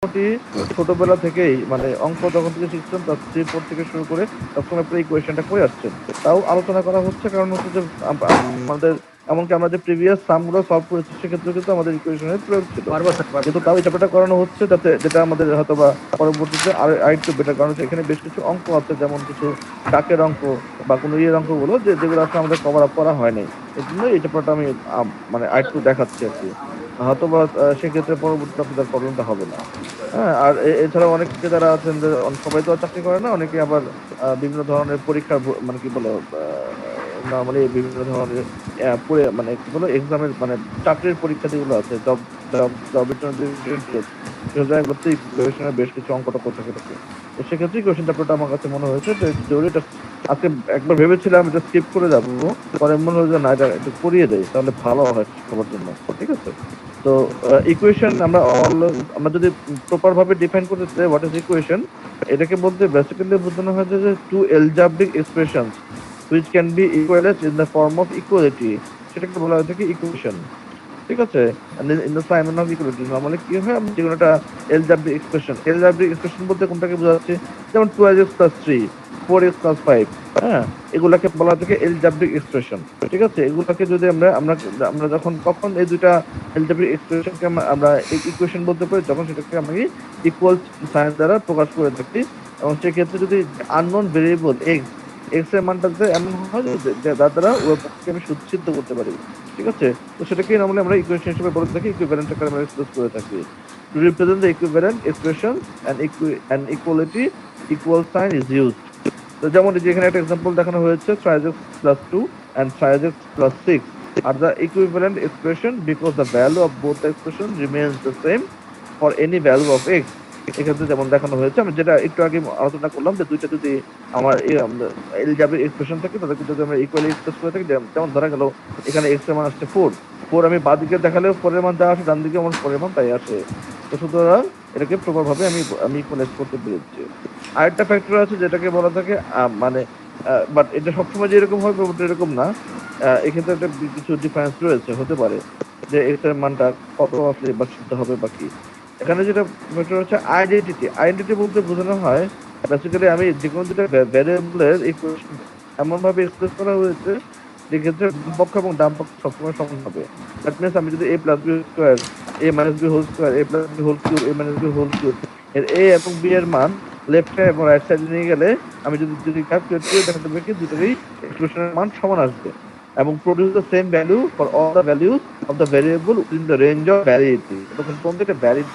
মোটামুটি ছোটবেলা থেকেই মানে অঙ্ক যখন থেকে শিখছেন তার 3-4 থেকে শুরু করে সবসময় আপনি এই কোয়েশ্চেনটা করে আসছেন। তাও আলোচনা করা হচ্ছে কারণ হচ্ছে যে আমাদের এমনকি আমরা যে প্রিভিয়াস সাম গুলো সলভ করেছি সেক্ষেত্রে কিন্তু আমাদের ইকুয়েশনের প্রয়োগ ছিল। পারবো স্যার, পারবো কিন্তু স্যার। তাও এই চ্যাপ্টারটা করানো হচ্ছে যাতে যেটা আমাদের হয়তো বা পরবর্তীতে আরেকটু বেটার, কারণ হচ্ছে এখানে বেশ কিছু অঙ্ক আছে, যেমন কিছু দাগের অঙ্ক বা কোনো ইয়ের অঙ্কগুলো যেগুলো আসলে আমাদের কভার আপ করা হয় নাই। এই জন্য এই চ্যাপ্টারটা আমি মানে আরেকটু দেখাচ্ছি আর কি। হয়তো বা সেক্ষেত্রে পরবর্তীতে আপনাদের প্রবলেমটা হবে না। হ্যাঁ, আর এছাড়াও অনেকে যারা আছেন যে সবাই তো আর চাকরি করে না, অনেকে আবার বিভিন্ন ধরনের পরীক্ষার মানে কি বলে নরমালি বিভিন্ন ধরনের পড়ে মানে কি বলে এক্সামের মানে চাকরির পরীক্ষা যেগুলো আছে, জব জব জব ইকুয়েশনের বেশ কিছু অঙ্ক টঙ্ক থেকে থাকে। তো সেক্ষেত্রে কোয়েশ্চেন পেপারটা আমার কাছে মনে হয়েছে যে জরুরি এটা আজকে একবার ভেবেছিলাম এটা স্কিপ করে যাবো, পরে মনে হলো যে না এটা একটু করিয়ে দেয় তাহলে ভালো হয় সবার জন্য। ঠিক আছে? তো ইকুয়েশন আমরা যদি প্রপার ভাবে ডিফাইন করতে চাই হোয়াট ইজ ইকুয়েশন, এটাকে বলতে বেসিক্যালি বোঝানো হয় যে two algebraic expressions which can be equalized in the form of equality, সেটাকে বলা হয় থাকে ইকুয়েশন। ঠিক আছে? In the sign of equality normally কি হয়, আমরা যেকোনো একটা এলজাব্রিক এক্সপ্রেশন বলতে কোনটাকে বোঝাচ্ছে, যেমন 2x + 3, 4x + 5, হ্যাঁ, এগুলাকে বলা থাকে এলজাব্রিক এক্সপ্রেশন। ঠিক আছে? এগুলাকে যদি আমরা আমরা আমরা যখন কখন এই দুইটা এলজেব্রিক এক্সপ্রেশনকে আমরা ইকুয়েশন বলতে পারি, যখন সেটাকে আমরা ইকুয়াল সাইন দ্বারা প্রকাশ করে থাকি। এবং সেক্ষেত্রে যদি আননোন ভেরিয়েবল এক্স এর মানটা যদি এমন হয় যে যার দ্বারা উভয়পক্ষকে আমি সিদ্ধ করতে পারি। ঠিক আছে? তো সেটাকে নরমালি আমরা ইকুয়েশন হিসেবে বলে থাকি, ইকুইভ্যালেন্ট আকারে আমরা এক্সপ্রেস করে থাকি। Two represent the equivalent expression and equality, equal sign is used. তো যেমন এই যে এখানে একটা এক্সাম্পল দেখানো হয়েছে, 3x + 2 and 3x + 6 are the equivalent expression because the value of both the expression remains the same for any value of x. এক্ষেত্রে যেমন দেখানো হয়েছে, আমি যেটা একটু আগে আলোচনা করলাম যে দুইটা যদি আমার এলজেব্রিক এক্সপ্রেশন থাকে তাদেরকে যদি আমরা ইকুয়ালি এক্সপ্রেস করে থাকি, যেমন ধরা গেল এখানে x এর মান আসছে 4, আমি বাঁ দিকে দেখালেও 4 এর মান যা আসে ডান দিকে আমার 4 এর মান তাই আসে। তো সুতরাং এটাকে প্রপার ভাবে আমি ইকুয়ালাইজ করতে পেরেছি। আরেকটা ফ্যাক্টর আছে যেটাকে বলা থাকে মানে বাট এটা সবসময় যে এরকম হয় ব্যাপারটা এরকম না। এক্ষেত্রে একটা কিছু ডিফারেন্স রয়েছে, হতে পারে যে এক্স এর মানটা কত আসলে বা সিদ্ধ হবে বা কি। এখানে যেটা ফ্যাক্টর হচ্ছে আইডেন্টিটি বলতে বোঝানো হয় বেসিক্যালি আমি যে কোনো দুটো ভ্যারিয়েবলের ইকুয়েশন এমন ভাবে এক্সপ্রেস করা হয়েছে যেক্ষেত্রে বাম পক্ষ এবং ডান পক্ষ সবসময় সমান হবে। দ্যাট মিনস আমি যদি a + b² a - b² এর a এবং b এর মান লেফট সাইড এবং রাইট সাইডে নিয়ে গেলে আমি যদি ক্যালকুলেট করি দেখা যাবে কি দুটোরই এক্সপ্রেশনের মান সমান আসবে এবং produce the same value for all the values of the variable within the range of validity. তখন কোন থেকে ভ্যালিড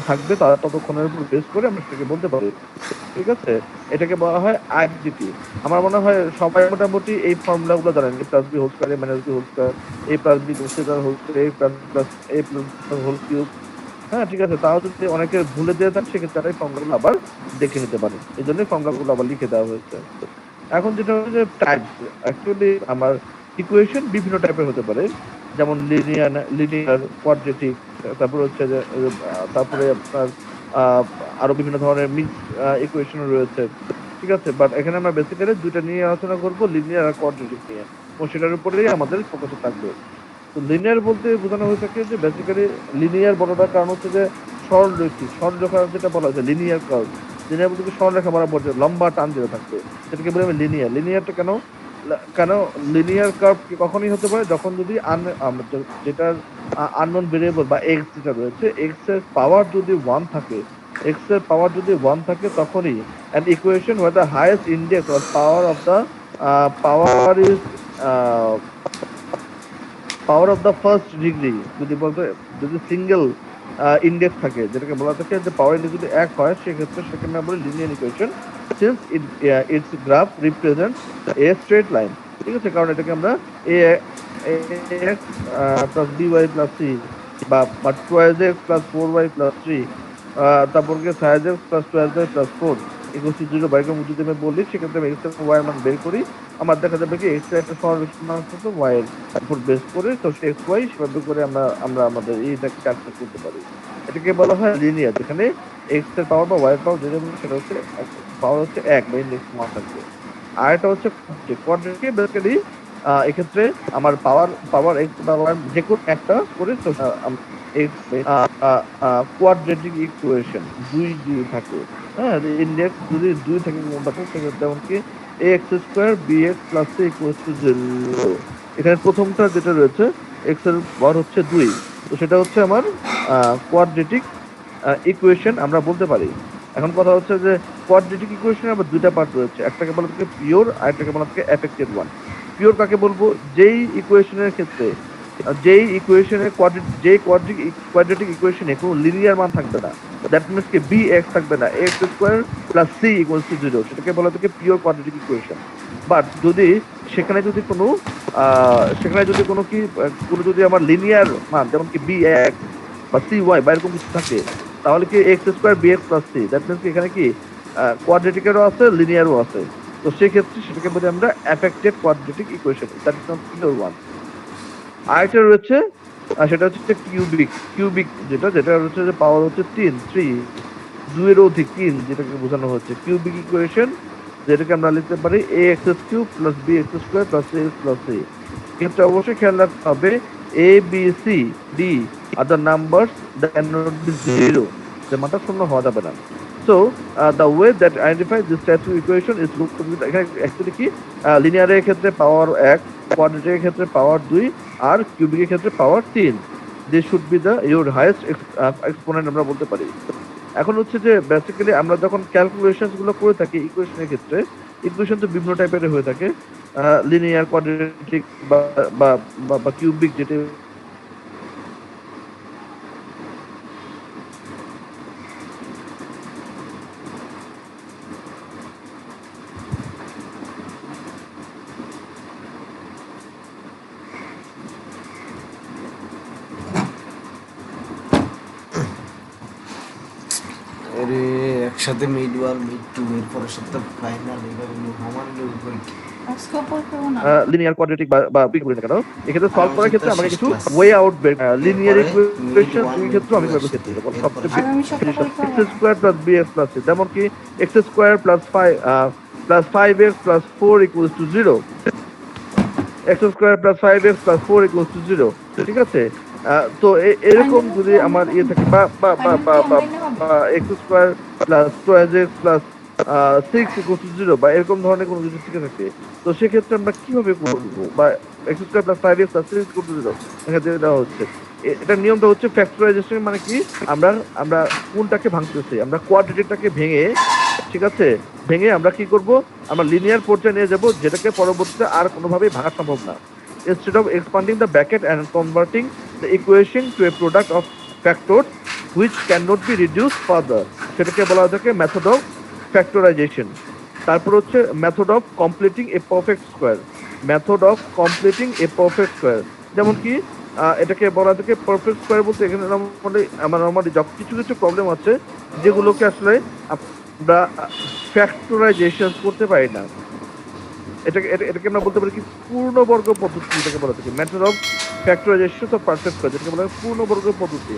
থাকবে তার ততক্ষণের উপর বেস করে আমরা সেটাকে বলতে পারি। ঠিক আছে? এটাকে বলা হয় আইডেন্টিটি। আমার মনে হয় সবাই মোটামুটি এই ফর্মুলা গুলো জানেন, a + b² a - b², a + b a++ হ্যাঁ, ঠিক আছে। তাও যদি অনেকে ভুলে যেয়ে থাকেন সেক্ষেত্রে তারা এই ফর্মুলাগুলো আবার দেখে নিতে পারে। এই জন্যই ফর্মুলাগুলো আবার লিখে দেওয়া হয়েছে। এখন যেটা হচ্ছে টাইপস, অ্যাকচুয়ালি আমার ইকুয়েশন বিভিন্ন টাইপের হতে পারে, যেমন লিনিয়ার, কোয়াড্রেটিক, তারপরে হচ্ছে যে তারপরে আপনার আরো বিভিন্ন ধরনের মিক্স ইকুয়েশন রয়েছে। ঠিক আছে? বাট এখানে আমরা বেসিক্যালি দুইটা নিয়ে আলোচনা করব, লিনিয়ার আর কোয়াড্রেটিক নিয়ে, এবং সেটার উপরেই আমাদের ফোকাস থাকবে। তো লিনিয়ার বলতে বোঝানো হয়ে থাকে যে বেসিক্যালি লিনিয়ার বলাটার কারণ হচ্ছে যে সরলরৈখিক, সরলরেখা যেটা বলা হয়েছে লিনিয়ার কার্ভ। লিনিয়ার বলতে কি সরলরেখা বরাবর যে লম্বা টান যেটা থাকবে সেটাকে বলে আমি লিনিয়ারটা কেন কেন লিনিয়ার কার্ভ কখনই হতে পারে যখন যদি যেটার আননোন ভেরিয়েবল বা এক্স যেটা রয়েছে এক্স এর পাওয়ার যদি 1 থাকে তখনই an equation where the highest index or power is power of the first degree যদি বলতে যদি সিঙ্গেল ইন্ডেক্স থাকে, যেটাকে বলা থাকে যে পাওয়ার ইন্ডেক্স যদি 1 হয় সেক্ষেত্রে সেখানে আমরা বলি linear equation, since its graph represents a straight line. ঠিক আছে? কারণ এটাকে আমরা A X plus B Y plus C বা 12x + 4y + 3 তারপর গিয়ে 5x + 12y + 4 = 0 বাইরের যদি আমি বলি সেক্ষেত্রে আমি এক্স এবং ওয়াই এর মান বের করি, আমার দেখা যাবে কি এক্স এর একটা সরলরেখা মান হচ্ছে ওয়াই এর উপর বেস করে, তো এক্স ওয়াই সেভাবে করে আমরা আমাদের এইটাকে ক্যালকুলেট করতে পারি। এটাকে বলা হয় লিনিয়ার, যেখানে এক্স এর পাওয়ার বা ওয়াই এর পাওয়ার যেটা বলি সেটা হচ্ছে পাওয়ার হচ্ছে 1 বা ইন্ডেক্স মান থাকবে। আর এটা হচ্ছে কোয়াড্রেটিক, বেসিক্যালি এক্ষেত্রে আমার পাওয়ার পাওয়ার এক্স পাওয়ার যে কোনো একটা করে এক্স কোয়াড্রেটিক ইকুয়েশন দুই যদি থাকে, হ্যাঁ, ইন্ডেক্স যদি দুই থাকে কোনটাতে, সেক্ষেত্রে যেমন কি A X square B x plus C equals to 0। এখানে প্রথমটা যেটা রয়েছে এক্স এর পাওয়ার হচ্ছে 2, তো সেটা হচ্ছে আমার কোয়াড্রেটিক ইকুয়েশন আমরা বলতে পারি। এখন কথা হচ্ছে যে কোয়াড্রেটিক ইকুয়েশনের আবার দুইটা পার্ট রয়েছে, একটাকে বলা থাকে পিওর আর একটাকে বলা থাকে এফেক্টেড ওয়ান। পিওর কাকে বলবো? যেই ইকুয়েশনের ক্ষেত্রে যেই ইকুয়েশনের কোয়াড্রেটিক ইকুয়েশনে কোনো লিনিয়ার মান থাকবে না, দ্যাট মিনস কি বি এক্স থাকবে না, x square plus C equals to 0, সেটাকে বলা থাকে পিওর কোয়াড্রেটিক ইকুয়েশন। বাট যদি সেখানে যদি কোনো কোনো যদি আমার লিনিয়ার মান যেমন কি বি এক্স বা সি ওয়াই বা এরকম কিছু থাকে, তাহলে কি x square B x plus c, that means কি এখানে কি কোয়াড্রেটিকেরও আছে লিনিয়ারও আছে, তো সেক্ষেত্রে সেটাকে বলি আমরা affected quadratic equation, that is not pure one. আরেকটা রয়েছে সেটা হচ্ছে কিউবিক যেটা যেটা হচ্ছে যে পাওয়ার হচ্ছে 3 দুইয়ের অধিক 3, যেটাকে বোঝানো হচ্ছে কিউবিক ইকুয়েশন, যেটাকে আমরা লিখতে পারি A X cube plus B X square plus C X plus C. কিন্তু অবশ্যই খেয়াল রাখতে হবে A B C D are the numbers that can not be 0, যে মানটা শূন্য হওয়া যাবে না। So the way that identify this types of equation is look এখানে অ্যাকচুয়ালি কি লিনিয়ারের ক্ষেত্রে পাওয়ার 1, কোয়াড্রেটিকের ক্ষেত্রে পাওয়ার 2 আর কিউবিকের ক্ষেত্রে পাওয়ার 3। This should be the your highest exponent আমরা বলতে পারি। এখন হচ্ছে যে বেসিক্যালি আমরা যখন ক্যালকুলেশনস গুলো করে থাকি ইকুয়েশনের ক্ষেত্রে, ইকুয়েশন তো বিভিন্ন টাইপের হয়ে থাকে, লিনিয়ার, কোয়াড্রেটিক বা বা কিউবিক যেটা আরে একসাথে মিড 1 মিড 2 এর পরের সপ্তাহ ফাইনাল, এইভাবে আমার পরীক্ষা আজকে পড়বো না। লিনিয়ার, কোয়াড্রেটিক বা বিগ বলি না কেন, এক্ষেত্রে আর সলভ আমি করার ক্ষেত্রে সপ্তাহ আমাকে শেষ কিছু ক্লাস, ওয়ে আউট বের লিনিয়ার এরপরে মিড ইকুয়েশন 1 এই মিড ক্ষেত্রে 2 আমি কিভাবে আসছে, ক্ষেত্রে এরপরে সবচেয়ে আগামী সপ্তাহে পরীক্ষা এক্স হবে। Square plus B x plus c, যেমন কি x square plus 5x plus 4 equals to 0, x square plus 5x plus 4 equals to 0, ঠিক আছে? তো এরকম ফাইনাল যদি কি আমার অনলাইনে ইয়ে হবে? থাকে বা বা বা ফাইনাল বা কি বা অনলাইনে হবে? X square plus 12x plus 6 equals to 0 বা এরকম ধরনের কোনো কিছু থেকে থাকে, তো সেক্ষেত্রে আমরা কিভাবে করবো? বা x square plus 5x plus 6 equal to 0 এখানে দেওয়া হচ্ছে। এটার নিয়মটা হচ্ছে ফ্যাক্টরাইজেশন, মানে কি আমরা আমরা কোনটাকে ভাঙতেছি, আমরা কোয়াড্রেটিকটাকে ভেঙে, ঠিক আছে, ভেঙে আমরা কি করব, আমরা লিনিয়ার পর্যায়ে নিয়ে যাব, যেটাকে পরবর্তীতে আর কোনোভাবেই ভাঙা সম্ভব না। Instead of expanding the bracket and converting the equation to a product of factors which cannot be reduced further, সেটাকে বলা হয়ে থাকে মেথড অফ ফ্যাক্টরাইজেশন। তারপর হচ্ছে method of completing a perfect square, method of completing a perfect square, যেমন কি এটাকে বলা থাকে পারফেক্ট স্কোয়ার বলতে এখানে নর্মালি কিছু কিছু প্রবলেম আছে যেগুলোকে আসলে আমরা ফ্যাক্টরাইজেশন করতে পারি না। এটাকে আমরা বলতে পারি কি পূর্ণবর্গ পদ্ধতি, যেটাকে বলা থাকে method of factorisation of perfect square, যেটাকে বলা হয় পূর্ণবর্গ পদ্ধতি।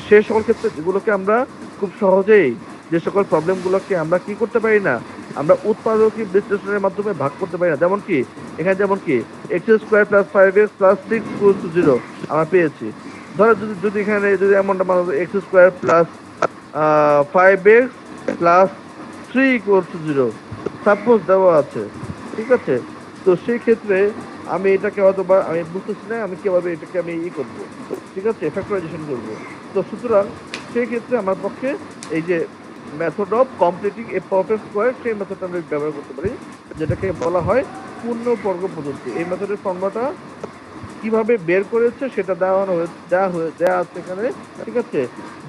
সেই সকল ক্ষেত্রে যেগুলোকে আমরা খুব সহজেই যে সকল প্রবলেমগুলোকে আমরা কি করতে পারি না, আমরা উৎপাদকীয় বিশ্লেষণের মাধ্যমে ভাগ করতে পারি না, যেমন কি এখানে যেমন কি x square plus 5x plus 6 equal to 0 আমরা পেয়েছি। ধরো যদি এখানে যদি এমনটা মানে x square plus 5x plus 3 equal to 0 suppose দেওয়া আছে, ঠিক আছে? তো সেই ক্ষেত্রে আমি এটাকে হয়তো বা আমি বুঝতেছি না আমি কিভাবে এটাকে আমি করবো, ঠিক আছে, ফ্যাক্টরাইজেশন করব। তো সুতরাং সেই ক্ষেত্রে আমার পক্ষে এই যে method of completing a perfect square, সেই মেথডটা আমরা ব্যবহার করতে পারি, যেটাকে বলা হয় পূর্ণবর্গ পদ্ধতি। এই মেথডের ফর্মুলাটা কিভাবে বের করেছে সেটা দেওয়া আছে এখানে, ঠিক আছে?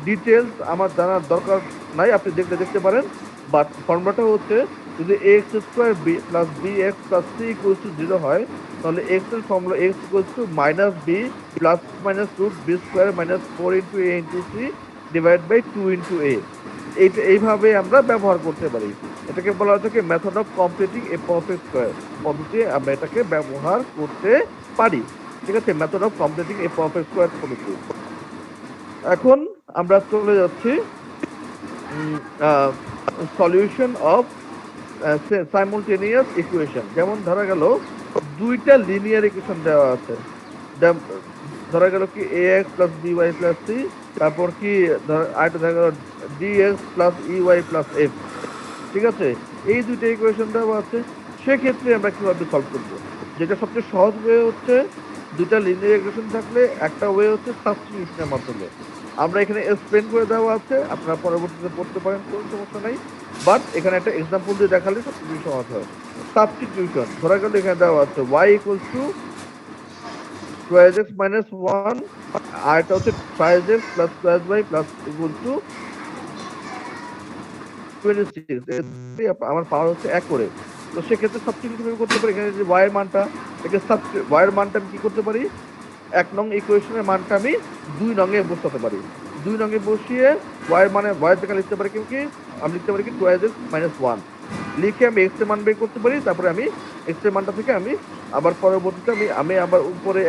ডিটেলস আমার জানার দরকার নাই, আপনি দেখতে পারেন। বাট ফর্মুলাটা হচ্ছে যদি X square B plus B x plus C equals to 0 হয়, তাহলে এক্স এর formula X equals to minus B plus minus root B square minus 4 into A into C divide by 2 into A. এইভাবে আমরা ব্যবহার করতে পারি। এটাকে বলা হচ্ছে কি method of completing a perfect square পদ্ধতি, আমরা এটাকে ব্যবহার করতে পারি, ঠিক আছে, method of completing a perfect square পদ্ধতি। এখন আমরা চলে যাচ্ছি সলিউশন অফ সাইমultaneous ইকুয়েশন। যেমন ধরা গেল দুইটা লিনিয়ার ইকুয়েশন দেওয়া আছে। যেম- ধরা গেল কি ax plus by plus c, তারপর কি আরেকটা ধরা গেল dx plus ey plus f। ঠিক আছে, এই দুইটা ইকুয়েশন দেওয়া আছে। সেক্ষেত্রে আমরা কিভাবে সলভ করব? যেটা সবচেয়ে সহজ ওয়ে হচ্ছে, দুইটা লিনিয়ার ইকুয়েশন থাকলে একটা ওয়ে হচ্ছে সাবস্টিটিউশনের মাধ্যমে। আমরা এখানে এক্সপ্লেন করে দেওয়া আছে, আপনারা পরবর্তীতে পড়তে পারেন, কোনো সমস্যা নাই। বাট এখানে একটা এক্সাম্পল দিয়ে দেখালে সবচেয়ে বেশি সহজ হয়। সাবস্টিটিউশন ধরা গেল এখানে দেওয়া আছে y equals to 12x minus 1, আর এটা হচ্ছে 5x plus 12y plus equal to 26। আমার পাওয়ার হচ্ছে 1 করে। তো সেক্ষেত্রে সাবস্টিটিউশন আমি করতে পারি। এখানে যে y এর মানটা, y এর মানটা আমি কি করতে পারি, 1 নং ইকুয়েশনের মানটা আমি 2 নং এ বসাতে পারি। 2 নং এ বসিয়ে y এর মানে y এর জায়গায় লিখতে পারি কি আমি লিখতে পারি কি 12x মাইনাস 1 লিখে আমি x এর মান বের করতে পারি। তারপরে আমি x এর মানটা থেকে আমি আবার পরবর্তীতে আমি আবার উপরে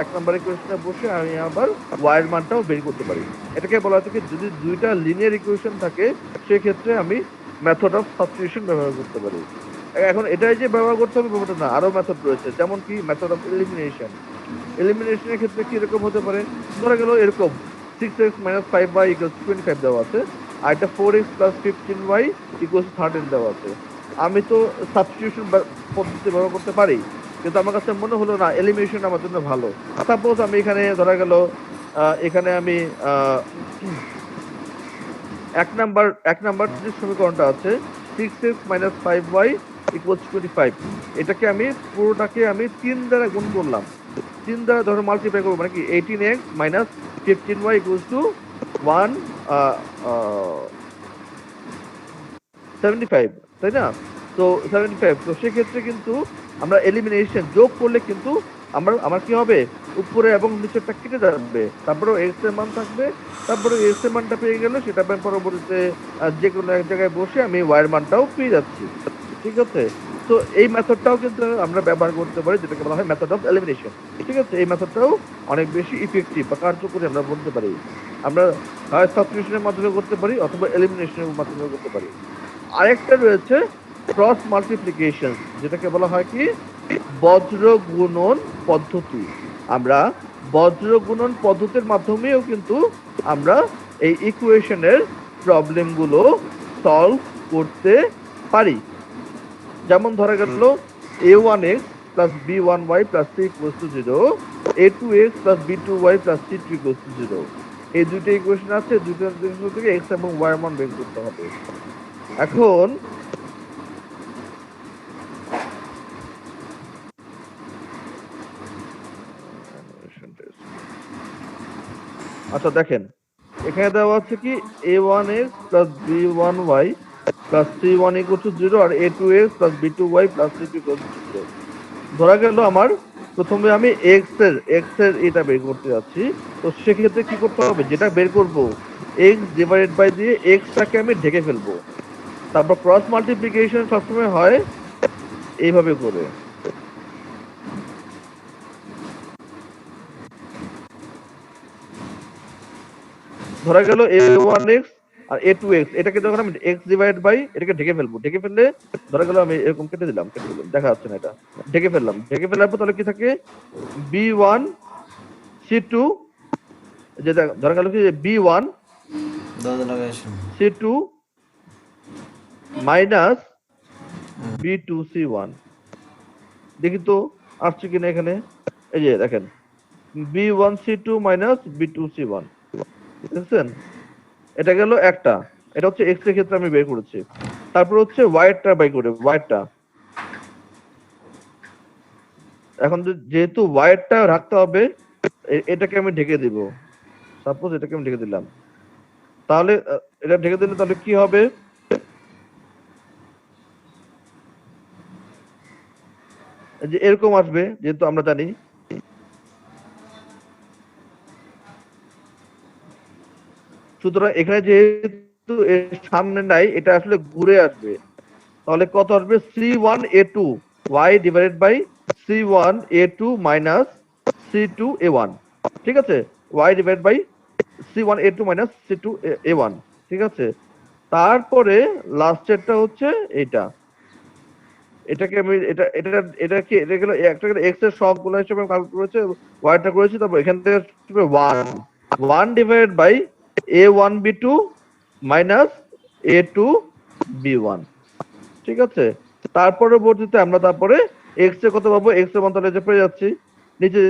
এক নাম্বার ইকুয়েশনে বসে আমি আবার y এর মানটাও বের করতে পারি। এটাকে বলা হচ্ছে কি যদি দুইটা লিনিয়ার ইকুয়েশন থাকে সেক্ষেত্রে আমি মেথড অফ সাবস্টিটিউশন ব্যবহার করতে পারি। এখন এটাই যে ব্যবহার করতে হবে ব্যাপারটা না, আরো মেথড রয়েছে, যেমন কি মেথড অফ এলিমিনেশন। এলিমিনেশনের ক্ষেত্রে কি এরকম হতে পারে, ধরা গেল এরকম 6x minus 5y equals 25 দেওয়া আছে, আর এটা 4x plus 15y equals 13 দেওয়া আছে। আমি তো সাবস্টিটিউশন পদ্ধতি ব্যবহার করতে পারি, কিন্তু আমার কাছে মনে হলো না এলিমিনেশন আমার জন্য ভালো। সাপোজ আমি এখানে ধরা গেল এখানে আমি এক নাম্বার যে সমীকরণটা আছে 6x minus 5y equals 25, এটাকে আমি পুরোটাকে আমি 3 দ্বারা গুণ করলাম। 3 দ্বারা ধরো মাল্টিপ্লাই করবো, মানে কি 18x minus 15y equals to 175, তাই না? তো 75, তো সেক্ষেত্রে কিন্তু আমরা এলিমিনেশন যোগ করলে কিন্তু আমার কি হবে, উপরে এবং নিচেরটা কেটে যাবে, তারপরে এক্স এর মান থাকবে। তারপরে এক্স এর মানটা পেয়ে গেলে সেটা আমি পরবর্তীতে যে কোনো এক জায়গায় বসে আমি ওয়াই এর মানটাও পেয়ে যাচ্ছি। ঠিক আছে, তো এই মেথডটাও কিন্তু আমরা ব্যবহার করতে পারি, যেটাকে বলা হয় মেথড অফ এলিমিনেশন। ঠিক আছে, এই মেথডটাও অনেক বেশি ইফেক্টিভ বা কার্যকরী আমরা বলতে পারি। আমরা হয় সাবস্টিটিউশনের মাধ্যমে করতে পারি অথবা এলিমিনেশনের মাধ্যমে করতে পারি। আরেকটা রয়েছে ক্রস মাল্টিপ্লিকেশন, যেটাকে বলা হয় কি বজ্র গুণন পদ্ধতি। আমরা বজ্র গুণন পদ্ধতির মাধ্যমেও কিন্তু আমরা এই ইকুয়েশনের প্রবলেমগুলো সলভ করতে পারি। যেমন ধরা গেল a1x plus b1y plus c equals to 0, a2x plus b2y plus c2 equals to 0। এই দুইটা ইকুয়েশন আছে, দুইটা ইকুয়েশন থেকে x এবং y এর মান বের করতে হবে। এখন আচ্ছা দেখেন, এখানে দেওয়া আছে কি a1x plus b1y plus c1 equals to 0 R a2x plus b2y plus c2 equals to 0। ধরা গেল আমার প্রথমে আমি x এর এটা বের করতে যাচ্ছি। তো সেক্ষেত্রে কি করতে হবে, যেটা বের করব x ডিভাইডেড বাই দিয়ে x টাকে আমি ঢেকে ফেলবো। তারপর ক্রস মাল্টিপ্লিকেশন সবসময় হয় এইভাবে করে। ধরা গেল a1x আর a2x, এটাকে যখন আমি x ডিভাইড বাই এটাকে ঢেকে ফেলবো, ঢেকে ফেললে ধরা গেল আমি এরকম কেটে দিলাম, দেখা যাচ্ছে না, এটা ঢেকে ফেললাম। ঢেকে ফেলার পর তাহলে কি থাকে b1 c2, যে ধরা গেল কি b1 c2 minus b2 c1। দেখি তো আসছে কিনা এখানে, এই যে দেখেন b1 c2 minus b2 c1, বুঝছেন? এটা গেল একটা, এটা হচ্ছে x এর ক্ষেত্রে আমি বের করেছি। তারপর হচ্ছে y এরটা বাই করে y এরটা, এখন যেহেতু y এরটা রাখতে হবে এটাকে আমি ঢেকে দিব। সাপোজ এটাকে আমি ঢেকে দিলাম, তাহলে এটা ঢেকে দিলে তাহলে কি হবে, যে এরকম আসবে, যেহেতু আমরা জানি। সুতরাং এখানে যেহেতু এর সামনে নাই, এটা আসলে ঘুরে আসবে। তাহলে কত আসবে, c1a2 y divided by c1a2 minus c2a1। ঠিক আছে, y divide by c1a2 minus c2a1। ঠিক আছে, তারপরে লাস্টেরটা হচ্ছে এইটা, এটাকে আমি এটা গেল একটা গেল এক্স এর সবগুলো হিসেবে ক্যালকুলেট করেছে, ওয়াইটা করেছি, তারপর এখান থেকে আসবে 1 divided by a1b2 minus a2b1, ঠিক আছে। তার পরবর্তীতে আমরা তারপরে এক্স এর কত পাবো, এক্স এর মান তাহলে যে পেয়ে যাচ্ছি নিচে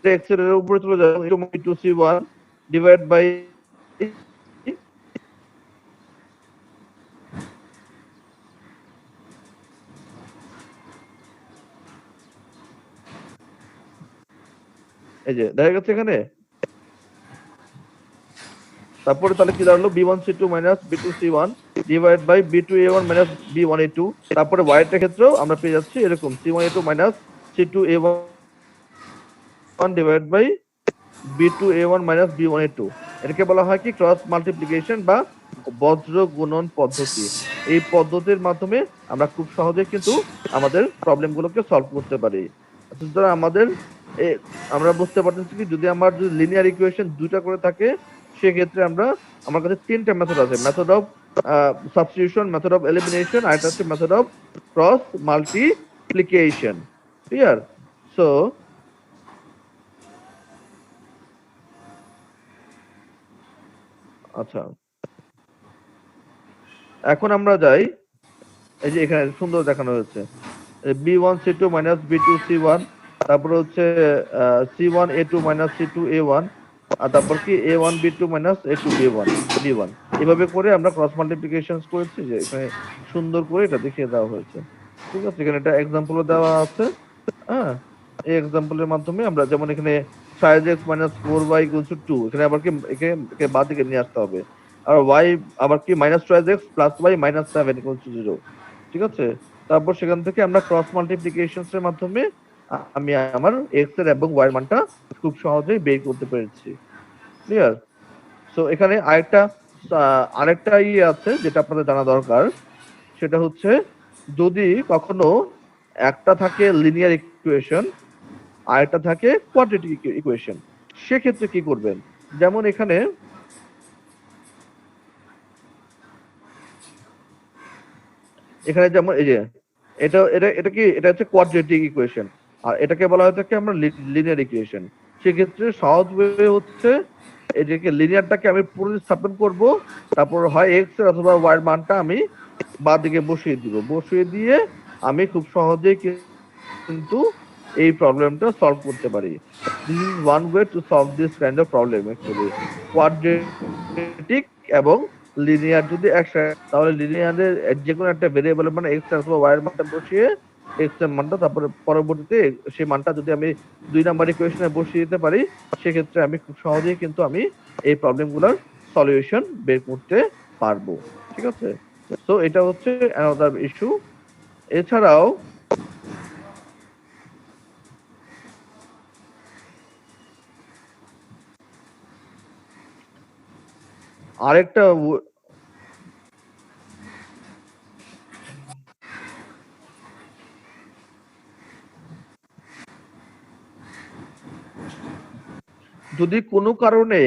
এক্স এর উপরে চলে যাবে 2c1 ডিভাইড বাই এই যে দেখা যাচ্ছে এখানে। তারপরে তাহলে কি দাঁড়ালো b1c2 minus b2c1 divide by b2a1 minus b1a2। তারপরে y এর ক্ষেত্রেও আমরা পেয়ে যাচ্ছি এরকম c1a2 minus c2a1 divide by b2a1 minus b1a2। এটাকে বলা হয় কি ক্রস মাল্টিপ্লিকেশন বা বজ্র গুণন পদ্ধতি। এই পদ্ধতির মাধ্যমে আমরা খুব সহজে কিন্তু আমাদের প্রবলেমগুলোকে সলভ করতে পারি। সুতরাং আমরা বুঝতে পারতেছি কি যদি লিনিয়ার ইকুয়েশন দুইটা করে থাকে সেক্ষেত্রে আমার কাছে তিনটা মেথড আছে, method of substitution, method of elimination, আর একটা হচ্ছে method of cross multiplication. Clear? So আচ্ছা, এখন আমরা যাই, এই যে এখানে সুন্দর দেখানো হয়েছে b1c2 মাইনাস b2c1, তারপর হচ্ছে c1a2 মাইনাস c2a1, আর তারপর কি a1b2 মাইনাস a2b1 এভাবে করে আমরা ক্রস মাল্টিপ্লিকেশন করেছি, যে এখানে সুন্দর করে এটা দেখিয়ে দেওয়া হয়েছে। ঠিক আছে, এখানে একটা এক্সাম্পলও দেওয়া আছে। হ্যাঁ, এই এক্সাম্পলের মাধ্যমে আমরা যেমন এখানে 5x minus 4y equals to 2, এখানে আবার কি একে বাদ দিকে নিয়ে আসতে হবে, আর y আবার কি minus 12x plus y minus 7 equals to 0। ঠিক আছে, তারপর সেখান থেকে আমরা ক্রস মাল্টিপ্লিকেশনস এর মাধ্যমে আমি আমার x এর এবং y এর মানটা খুব সহজেই বের করতে পেরেছি। ক্লিয়ার? সো এখানে আরেকটা আছে যেটা আপনাদের জানা দরকার, সেটা হচ্ছে যদি কখনো একটা থাকে লিনিয়ার ইকুয়েশন আর একটা থাকে কোয়াড্রেটিক ইকুয়েশন, সেক্ষেত্রে কি করবেন? যেমন এখানে যেমন এই যে এটা এটা এটা কি এটা হচ্ছে কোয়াড্রেটিক ইকুয়েশন, আর এটাকে বলা হয় থাকে আমরা লিনিয়ার ইকুয়েশন। সেক্ষেত্রে সহজ ওয়ে হচ্ছে এটাকে লিনিয়ারটাকে আমি প্রতিস্থাপন করব, তারপর হয় এক্স এর অথবা ওয়াই এর মানটা আমি বাঁ দিকে বসিয়ে দিব, বসিয়ে দিয়ে আমি খুব সহজেই কিন্তু এই প্রবলেমটা সলভ করতে পারি। This is one way to solve this kind of problem actually. Quadratic এবং লিনিয়ার যদি একসাথে, তাহলে লিনিয়ারের যে কোনো একটা ভেরিয়েবলের মানে এক্স অথবা ওয়াই এর মানটা বসিয়ে এক্স এর মানটা, তারপরে পরবর্তীতে সেই মানটা যদি আমি 2 নাম্বার ইকুয়েশনে বসিয়ে দিতে পারি, সেক্ষেত্রে আমি খুব সহজেই কিন্তু আমি এই প্রবলেমগুলোর সলিউশন বের করতে পারবো। ঠিক আছে, সো এটা হচ্ছে অ্যানাদার ইস্যু। এছাড়াও আরেকটা যদি কোনো কারণে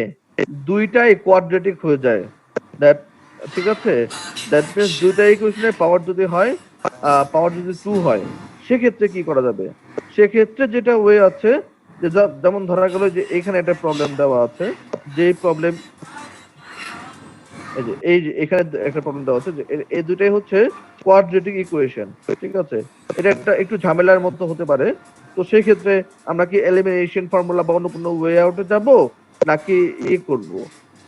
দুইটাই কোয়াড্রেটিক হয়ে যায়, দ্যাট ঠিক আছে, দ্যাট মিন্স দুইটা ইকুয়েশনের পাওয়ার যদি হয়, পাওয়ার যদি 2 হয়, সেক্ষেত্রে কি করা যাবে? সেক্ষেত্রে যেটা ওয়ে আছে, যে যেমন ধরা গেল যে এখানে একটা প্রবলেম দেওয়া আছে, যে প্রবলেম এই যে এখানে একটা প্রবলেম দেওয়া আছে যে এই দুটাই হচ্ছে কোয়াড্রেটিক ইকুয়েশন। ঠিক আছে, এটা একটু ঝামেলার মতো হতে পারে। তো সেই ক্ষেত্রে আমরা কি এলিমিনেশন ফর্মুলা বা অন্য কোনো ওয়ে আউটে যাব নাকি করব?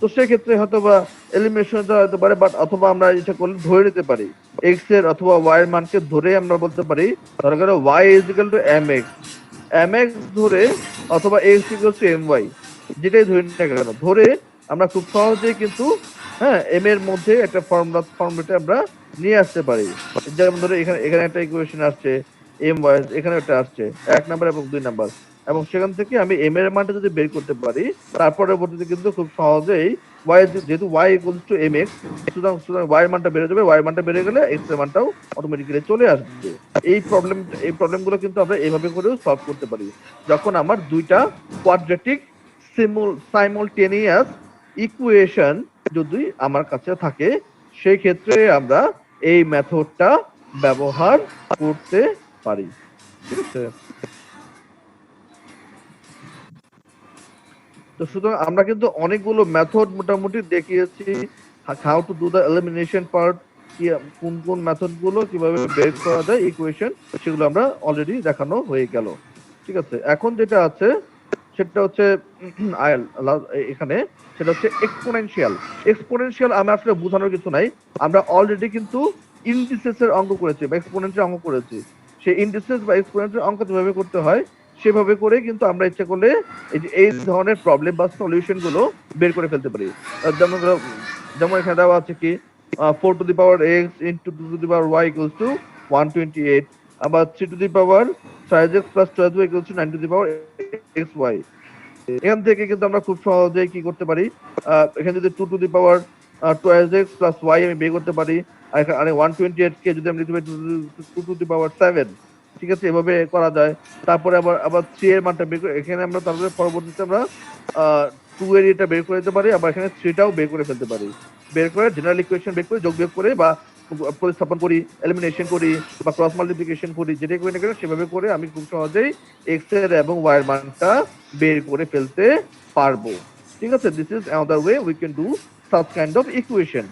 তো সেই ক্ষেত্রে হয়তো বা এলিমিনেশন হতে পারে, বাট অথবা আমরা এটা করলে ধরে নিতে পারি এক্স এর অথবা ওয়াই এর মানকে ধরে আমরা বলতে পারি ধরা গেল y is equal two mx ধরে, অথবা x ইকুয়াল টু my, যেটাই ধরে না কেন ধরে আমরা খুব সহজেই কিন্তু এম এর মধ্যে একটা ফর্মুলাটা আমরা নিয়ে আসতে পারি। যেমন ধরে এখানে একটা ইকুয়েশন আসছে এম ওয়াই, এখানে একটা আসছে 1 নাম্বার এবং 2 নাম্বার, এবং সেখান থেকে আমি এম এর মানটা যদি বের করতে পারি, তারপরে পরবর্তীতে কিন্তু খুব সহজেই যেহেতু y ইকুয়ালস টু mx, সুতরাং y এর মানটা বেড়ে যাবে, y এর মানটা বেড়ে গেলে x এর মানটাও অটোমেটিক্যালি চলে আসবে। এই প্রবলেমগুলো কিন্তু আমরা এইভাবে করেও সলভ করতে পারি, যখন আমার দুইটা কোয়াড্রেটিক সাইমultaneous ইকুয়েশন যদি আমার কাছে থাকে, সেই ক্ষেত্রে আমরা এই মেথডটা ব্যবহার করতে পারি। ঠিক আছে, তো সুতরাং আমরা কিন্তু অনেকগুলো মেথড মোটামুটি দেখিয়েছি, how to do the elimination part, কোন কোন মেথড গুলো কিভাবে বের করা যায় ইকুয়েশন, সেগুলো আমরা অলরেডি দেখানো হয়ে গেল। ঠিক আছে, এখন যেটা আছে সেটা হচ্ছে এখানে সেটা হচ্ছে এক্সপোনেনশিয়াল। এক্সপোনেনশিয়াল আমরা আসলে বোঝানোর কিছু নাই, আমরা অলরেডি কিন্তু ইন্ডিসেস এর অঙ্ক করেছি বা এক্সপোনেন্টের অঙ্ক করেছি। সেই ইন্ডিসেস বা এক্সপোনেন্টের অঙ্ক যেভাবে করতে হয় সেভাবে করে কিন্তু আমরা ইচ্ছা করলে এই ধরনের প্রবলেম বা সলিউশন গুলো বের করে ফেলতে পারি। যেমন যেমন এখানে দেওয়া আছে কি 4 to the power x into 2 to the power y equals to 128, আবার 3 to the power 5x plus 12y equals to 9 to the power xy। এখান থেকে কিন্তু আমরা খুব সহজেই কি করতে পারি, এখানে যদি 2 to the power 12x plus y আমি বের করতে পারি, আর এখানে 128 কে যদি আমি লিখতে পারি 2 to the power 7, ঠিক আছে, এভাবে করা যায়। তারপরে আবার 3 এর মানটা বের করে এখানে আমরা তারপরে পরবর্তীতে আমরা 2 এর এটা বের করে দিতে পারি, আবার এখানে 3 টাও বের করে ফেলতে পারি। বের করে জেনারেল ইকুয়েশন বের করে যোগ বিয়োগ করে বা প্রতিস্থাপন করি, এলিমিনেশন করি বা ক্রস মাল্টিপ্লিকেশন করি, যেটাই করি না কেন সেভাবে করে আমি খুব সহজেই এক্স এর এবং ওয়াই এর মানটা বের করে ফেলতে পারবো। ঠিক আছে, this is another way we can do such kind of equation.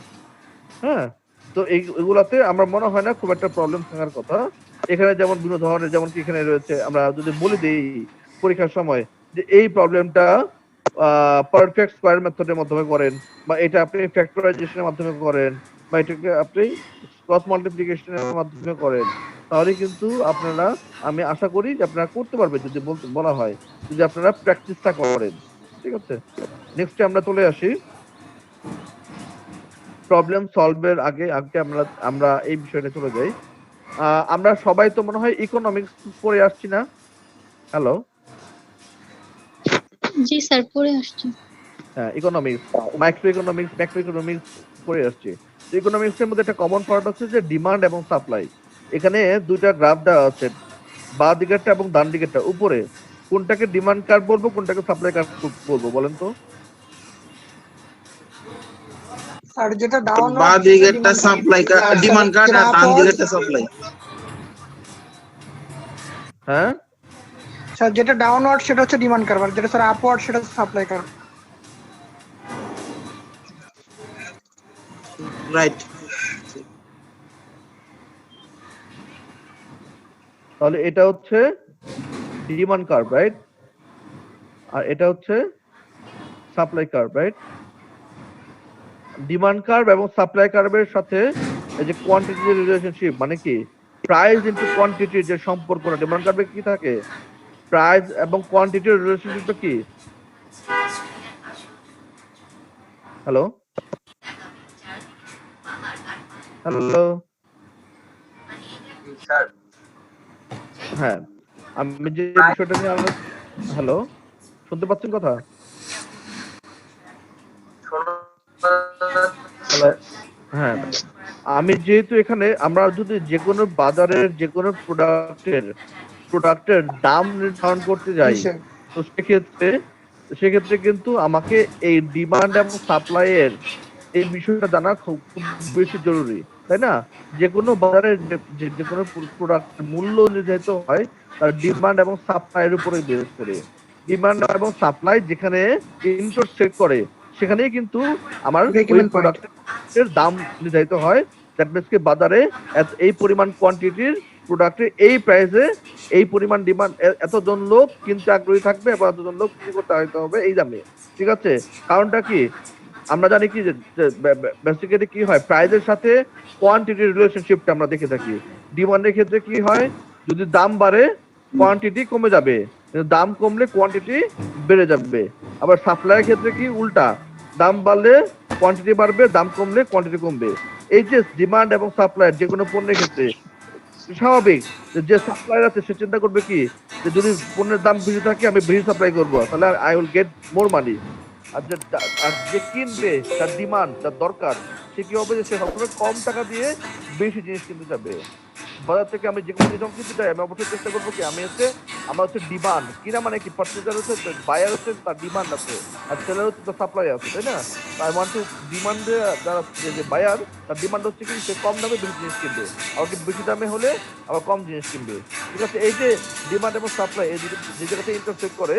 হ্যাঁ, তো এইগুলাতে আমার মনে হয় না খুব একটা প্রবলেম থাকার কথা। এখানে যেমন বিভিন্ন ধরনের, যেমন কি এখানে রয়েছে, আমরা যদি বলে দিই পরীক্ষার সময় যে এই প্রবলেমটা পারফেক্ট স্কয়ার মেথডের মাধ্যমে করেন, বা এটা আপনি ফ্যাক্টরাইজেশনের মাধ্যমে করেন, বা এটাকে আপনি ক্রস মাল্টিপ্লিকেশনের মাধ্যমে করেন, তাহলে কিন্তু আপনারা, আমি আশা করি যে আপনারা করতে পারবেন যদি বলা হয়, যদি আপনারা প্র্যাকটিসটা করেন। ঠিক আছে, নেক্সট আমরা চলে আসি প্রবলেম সলভের আগে আগে আমরা এই বিষয়টা চলে যাই। আমরা সবাই তো মনে হয় ইকোনমিক্স পড়ে আসছি না? হ্যালো, জি স্যার, পড়ে আসছি। হ্যাঁ, economics, micro economics, macro economics পড়ে আসছি। ইকোনমিক্স এর মধ্যে একটা কমন পার্ট আছে যে ডিমান্ড এবং সাপ্লাই। এখানে দুইটা গ্রাফ দেওয়া আছে, বাঁ দিকেরটা এবং ডান দিকেরটা। উপরে কোনটাকে ডিমান্ড কার্ভ বলবো, কোনটাকে সাপ্লাই কার্ভ বলবো বলেন তো? আর যেটা ডাউন বাঁ দিকেরটা সাপ্লাই ডিমান্ড কার্ড আর ডান দিকেরটা সাপ্লাই। হ্যাঁ স্যার, যেটা ডাউনওয়ার্ড সেটা হচ্ছে ডিমান্ড কার্ভ, আর যেটা স্যার আপওয়ার্ড সেটা হচ্ছে সাপ্লাই কার্ভ। রাইট। তাহলে এটা হচ্ছে ডিমান্ড কার্ভ, রাইট, আর এটা হচ্ছে supply curve, right. Demand curve এবং সাপ্লাই কার্ভের সাথে এই যে কোয়ান্টিটি রিলেশনশিপ, মানে কি প্রাইস ইনটু কোয়ান্টিটির যে সম্পর্কটা ডিমান্ড কার্ভে কি থাকে, প্রাইস এবং কোয়ান্টিটির রিলেশনশিপটা কি? হ্যালো হ্যালো, হ্যাঁ, আমি যে বিষয়টা নিয়ে হ্যালো, শুনতে পাচ্ছেন কথা? হ্যালো, হ্যাঁ, আমি যেহেতু এখানে আমরা যদি যে কোনো বাজারের যে কোনো প্রোডাক্টের দাম নির্ধারণ করতে যাই, তো সেক্ষেত্রে কিন্তু আমাকে এই ডিমান্ড এবং সাপ্লাই এর এই বিষয়টা জানা খুব বেশি জরুরি, তাই না? যে কোনো বাজারের যে কোনো প্রোডাক্টের মূল্য নির্ধারিত হয় তার ডিমান্ড এবং সাপ্লাই এর উপরে বেস করে। ডিমান্ড এবং সাপ্লাই যেখানে ইন্টারসেক্ট করে সেখানেই কিন্তু আমার ওই প্রোডাক্টের দাম নির্ধারিত হয়। দ্যাট মিনস কি বাজারে এই পরিমাণ কোয়ান্টিটির প্রোডাক্টের এই প্রাইসে এই পরিমাণ ডিমান্ড, এতজন লোক কিনতে আগ্রহী থাকবে এবং এতজন লোক বিক্রি করতে আগ্রহী হবে এই দামে। ঠিক আছে, কারণটা কি? আমরা জানি কি যে বেসিক্যালি কি হয়, প্রাইসের সাথে কোয়ান্টিটির রিলেশনশিপটা আমরা দেখে থাকি। ডিমান্ডের ক্ষেত্রে কি হয়, যদি দাম বাড়ে কোয়ান্টিটি কমে যাবে, দাম কমলে কোয়ান্টিটি বেড়ে যাবে। আবার সাপ্লাইয়ের ক্ষেত্রে কি উল্টা, দাম বাড়লে কোয়ান্টিটি বাড়বে, দাম কমলে কোয়ান্টিটি কমবে। এই যে ডিমান্ড এবং সাপ্লাই যে কোনো পণ্যের ক্ষেত্রে স্বাভাবিক যে সাপ্লায়ার আছে সে চিন্তা করবে কি যে যদি পণ্যের দাম বেশি থাকে আমি বেশি সাপ্লাই করবো, তাহলে আই উইল গেট মোর মানি। আর যে কিনবে, তার ডিমান্ড, তার দরকার, সে কি হবে যে সে সবসময় কম টাকা দিয়ে বেশি জিনিস কিনতে যাবে। বাজার থেকে আমি যে কোনো জিনিস কিনতে চাই, আমি অবশ্যই চেষ্টা করবো কি আমি হচ্ছে আমার হচ্ছে ডিমান্ড কিনা মানে কি পার্চেজার হচ্ছে বায়ার হচ্ছে তার ডিমান্ড আছে আর সেলার হচ্ছে তার সাপ্লাই আছে, তাই না? আই ওয়ান্ট টু ডিমান্ডে যারা যে বায়ার তার ডিমান্ড হচ্ছে কি সে কম দামে বেশি জিনিস কিনবে, আবার কি বেশি দামে হলে আবার কম জিনিস কিনবে। ঠিক আছে, এই যে ডিমান্ড এবং সাপ্লাই এই যে জায়গাতে ইন্টারসেক্ট করে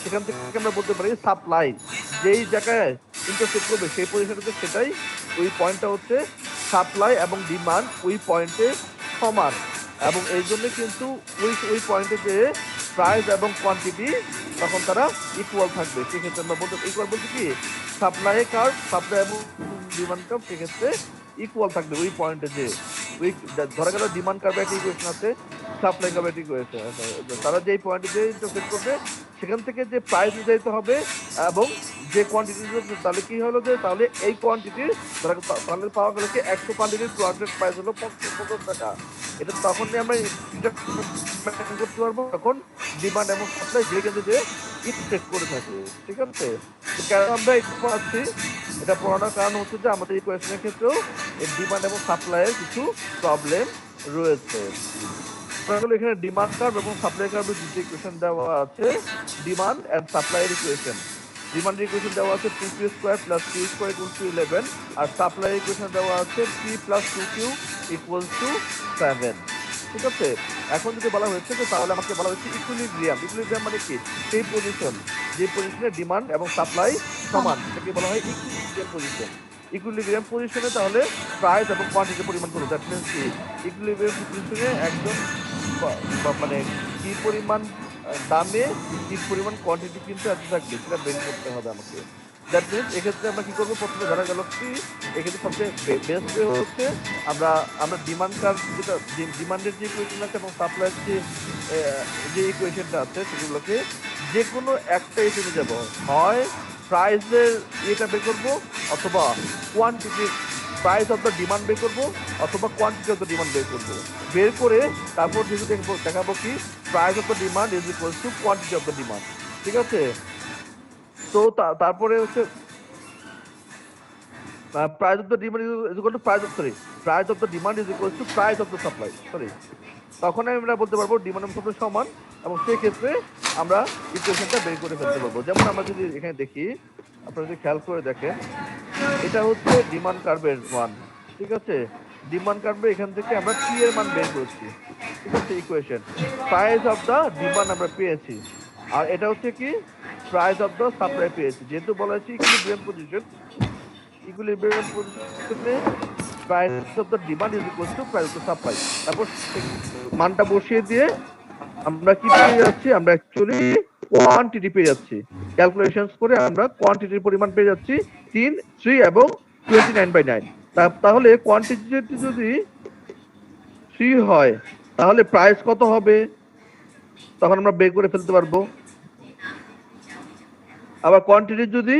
সেখান থেকে আমরা বলতে পারি সাপ্লাই যেই জায়গায় ইন্টারসেক্ট করবে সেই পজিশনটাতে সেটাই ওই পয়েন্টটা হচ্ছে সাপ্লাই এবং ডিমান্ড ওই পয়েন্টে সমান, এবং এই জন্য কিন্তু ওই পয়েন্টে যে প্রাইস এবং কোয়ান্টিটি তখন তারা ইকুয়াল থাকবে। সেক্ষেত্রে আমরা বলতে ইকুয়াল বলতে কি সাপ্লাই কার্ভ সাপ্লাই এবং ডিমান্ড কার্ভ সেক্ষেত্রে ইকুয়াল থাকবে ওই পয়েন্টে যে ওই ধরা গেল ডিমান্ড কার্ভে একটা ইকুয়েশন আছে, সাপ্লাই কার্ভে একটা ইকুয়েশন আছে, তারা যে পয়েন্টে যে ইন্টারসেক্ট করবে সেখান থেকে যে প্রাইস নির্ধারিত হবে এবং যে কোয়ান্টিটি তাহলে কি হলো যে তাহলে এই কোয়ান্টিটির তাহলে পাওয়া গেল কি 100 কোয়ান্টিটির প্রোডাক্টের প্রাইস হলো 50 টাকা। এটা তখনই আমরা করতে পারবো যখন ডিমান্ড এবং সাপ্লাই যে কিন্তু যে ইনটেক করে থাকে। ঠিক আছে, তো কেন আমরা এটা পাচ্ছি, এটা পড়ানোর কারণ হচ্ছে যে আমাদের এই কোয়েশনের ক্ষেত্রেও এই ডিমান্ড এবং সাপ্লাইয়ের কিছু প্রবলেম রয়েছে। এখানে ডিমান্ড কার্ভ এবং সাপ্লাই কার্ভের দুটি ইকুয়েশন দেওয়া আছে, ডিমান্ড এন্ড সাপ্লাইয়ের ইকুয়েশন। ডিমান্ডের ইকুয়েশন দেওয়া আছে 2q square plus q square equals to 11 আর সাপ্লাই ইকুয়েশন দেওয়া আছে p plus 2q equals to 7। ঠিক আছে, এখন যদি বলা হয়েছে যে তাহলে আমাকে বলা হচ্ছে ইকুইলিব্রিয়াম। ইকুইলিব্রিয়াম মানে কি সেই পজিশন যে পজিশনে ডিমান্ড এবং সাপ্লাই সমান, সেটাকে বলা হয় ইকুইলিব্রিয়াম পজিশন। ইকুইলিব্রিয়াম পজিশনে তাহলে প্রাইস এবং কোয়ান্টিটির পরিমাণ কত, দ্যাট মিন্স কি ইকুইলিব্রিয়াম পজিশনে একজন মানে কি পরিমাণ দামে কি পরিমাণ কোয়ান্টিটি কিন্তু এত থাকবে সেটা বের করতে হবে আমাকে। দ্যাট মিনস এক্ষেত্রে আমরা কি করবো, প্রথমে ধরা গেল কি এক্ষেত্রে সবচেয়ে বেস্ট ওয়ে হচ্ছে আমরা ডিমান্ড কার্ভ যেটা ডিমান্ডের যে ইকুয়েশন আছে এবং সাপ্লাইয়ের যে ইকুয়েশনটা আছে সেগুলোকে যে কোনো একটা চলে যাব, হয় প্রাইসের ইয়েটা বের করবো অথবা কোয়ান্টিটির প্রাইস অফ দ্য ডিমান্ড বের করবো অথবা কোয়ান্টিটি অফ দ্য ডিমান্ড বের করবো। বের করে তারপর যেহেতু দেখাবো কি price of the demand is equal two quantity of the demand. ঠিক আছে, তো তারপরে হচ্ছে price of the demand is equal to price of the demand is equal to price of the supply. তখন আমরা বলতে পারবো ডিমান্ড এবং সাপ্লাই সমান, এবং সেই ক্ষেত্রে আমরা ইকুয়েশনটা বের করে ফেলতে পারবো। যেমন আমরা যদি এখানে দেখি, আপনারা যদি খেয়াল করে দেখেন, এটা হচ্ছে ডিমান্ড কার্ভের মান। ঠিক আছে, ডিমান্ড কার্ভে এখান থেকে আমরা টি এর মান বের করছি। ঠিক আছে, equation price of the demand আমরা পেয়েছি, আর এটা হচ্ছে কি প্রাইস অফ দ্য সাপ্লাই পেয়েছি। যেহেতু বলা হয়েছে ইকুইলিব্রিয়াম পজিশনে price of the demand is equal to price of the supply, তারপর মানটা বসিয়ে দিয়ে আমরা কি পেয়ে যাচ্ছি, আমরা অ্যাকচুয়ালি কোয়ান্টিটি পেয়ে যাচ্ছি। ক্যালকুলেশনস করে আমরা কোয়ান্টিটির পরিমাণ পেয়ে যাচ্ছি 3, 3 এবং 29/9। তাহলে কোয়ান্টিটি যদি 3 হয় তাহলে প্রাইস কত হবে তখন আমরা বের করে ফেলতে পারবো। আবার কোয়ান্টিটি যদি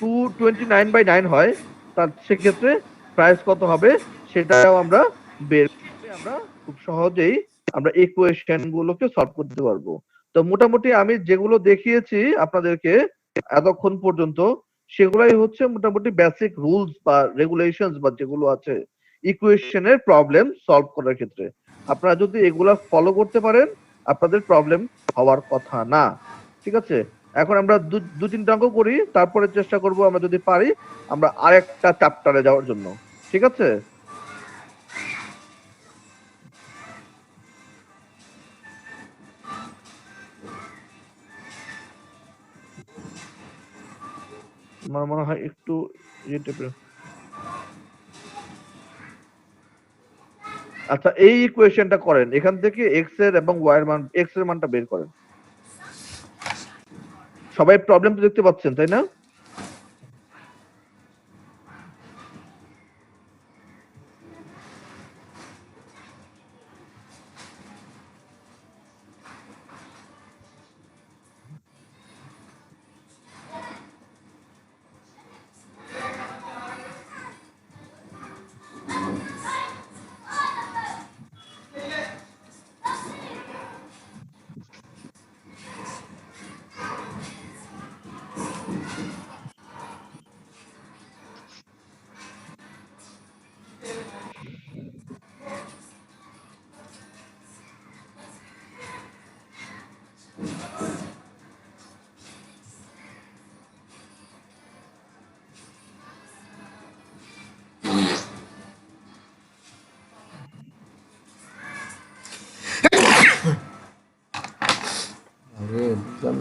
229/9 হয় তার সেক্ষেত্রে প্রাইস কত হবে সেটাও আমরা বের করে আমরা খুব সহজেই আমরা ইকুয়েশন গুলোকে সলভ করতে পারবো। তো মোটামুটি আমি যেগুলো দেখিয়েছি আপনাদেরকে এতক্ষণ পর্যন্ত সেগুলাই হচ্ছে মোটামুটি বেসিক রুলস বা রেগুলেশনস বা যেগুলো আছে ইকুয়েশনের প্রবলেম সলভ করার ক্ষেত্রে। আপনারা যদি এগুলা ফলো করতে পারেন আপনাদের প্রবলেম হওয়ার কথা না। ঠিক আছে, এখন আমরা 2-3টা অঙ্ক করি, তারপরে চেষ্টা করব আমরা যদি পারি আমরা আরেকটা চ্যাপ্টারে যাওয়ার জন্য। ঠিক আছে, আমার মনে হয় একটু আচ্ছা এই ইকুয়েশনটা করেন, এখান থেকে এক্স এর এবং ওয়াই এর মান, এক্স এর মানটা বের করেন। সবাই প্রবলেম তো দেখতে পাচ্ছেন তাই না?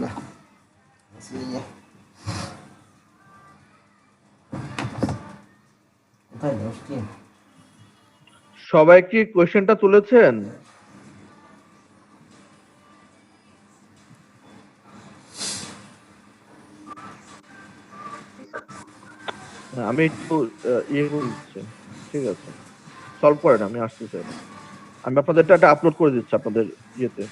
না কোথায় বসছি? সবাই কি কোশ্চেনটা তুলেছেন? হ্যাঁ, আমি একটু ইয়ে করে দিচ্ছি। ঠিক আছে, সলভ করেন, আমি আসতেছি এখন। আমি আপনাদেরটা একটা আপলোড করে দিচ্ছি আপনাদের ইয়েতে।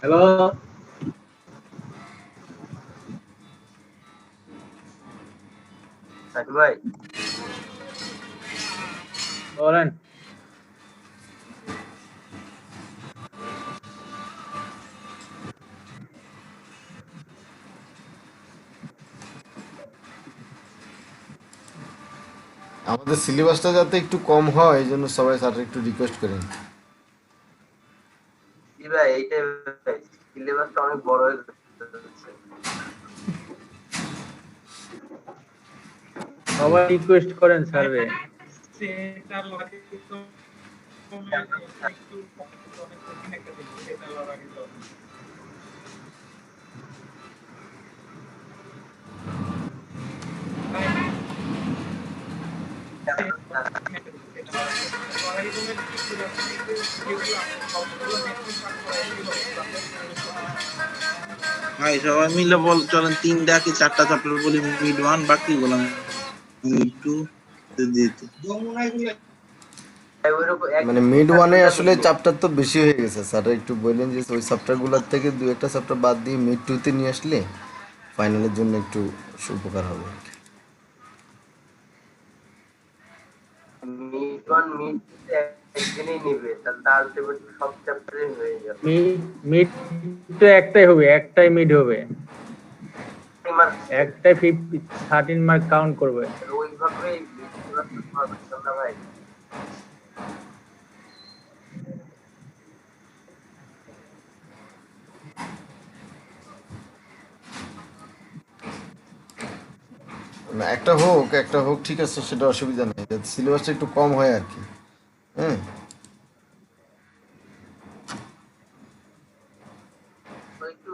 হ্যালো, ভাই বলেন। আমাদের সিলেবাসটা যাতে একটু কম হয় এই জন্য সবাই স্যার একটু রিকোয়েস্ট করেন। কি ভাই এইটাই সিলেবাসটা অনেক বড় হয়ে যাচ্ছে। সবাই রিকোয়েস্ট করেন স্যাররে। ভাই সবাই মিলে বল চলেন 3টা কি 4টা চ্যাপ্টার বলি মিড 1 বাকি গুলো মিড 2 দিতে। মানে মিড ওয়ানে আসলে চ্যাপ্টার তো বেশি হয়ে গেছে স্যার, একটু বললেন যে ওই চ্যাপ্টারগুলোর থেকে দু একটা চ্যাপ্টার বাদ দিয়ে মিড টুতে নিয়ে আসলে ফাইনালের জন্য একটু উপকার হবে। মিড ওয়ান মিড একদিনেই নিবে তার সব চ্যাপ্টারে হয়ে যাবে। মিড তো একটাই হবে, একটাই মিড হবে, একটাই 13 মার্ক কাউন্ট করবে। ওইভাবেই ভাই না একটা হোক ঠিক আছে, সেটা অসুবিধা নেই, সিলেবাসটা একটু কম হয় আর কি। হ্যাঁ একটু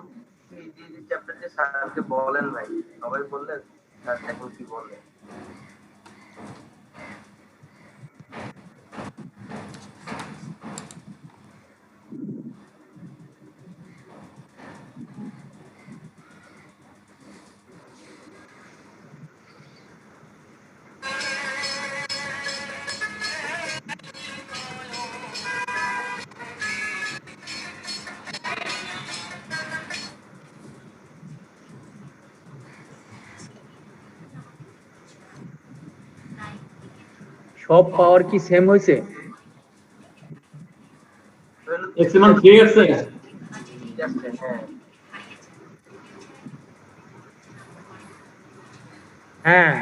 চ্যাপ্টারটি স্যারকে বলেন ভাই, সবাই বললেন স্যার এখন কি বললেন। সব পাওয়ার কি সেম হয়েছে? ম্যাক্সিমাম 3 আছে। হ্যাঁ হ্যাঁ,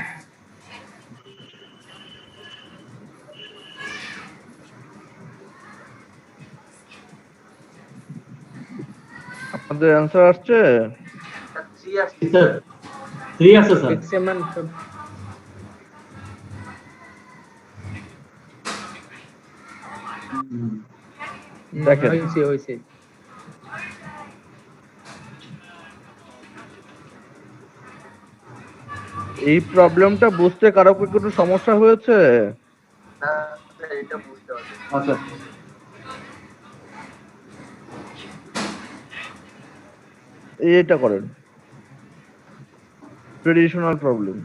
আপনাদের অ্যান্সার আসছে? 3 আসছে। স্যার 3 আছে স্যার। ম্যাক্সিমাম সব। দেখেন। হয়েছে। এই প্রবলেমটা বুঝতে কারো কি কোনো সমস্যা হয়েছে? না এটা বুঝতে পারছি। আচ্ছা এটা করেন ট্রেডিশনাল প্রবলেম।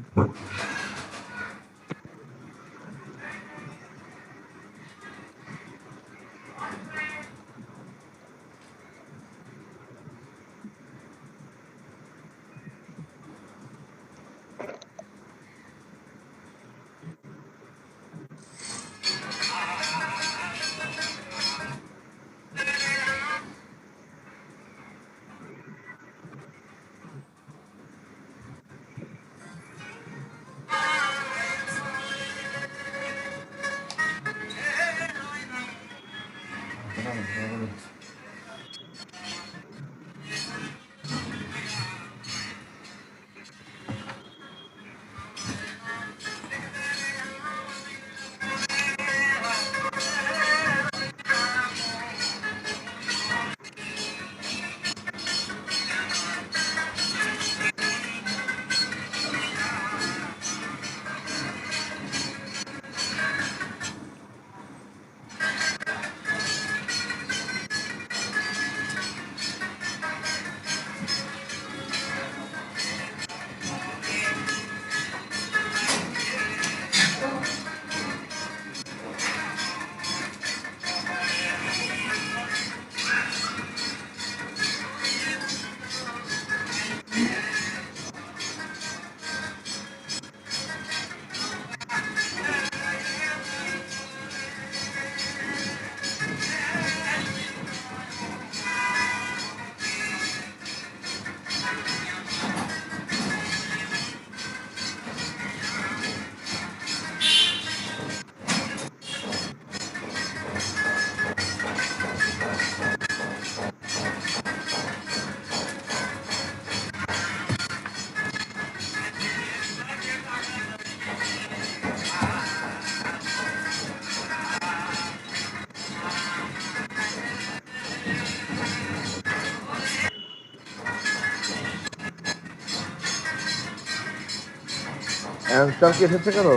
অ্যান্সার কি এসেছে কেন?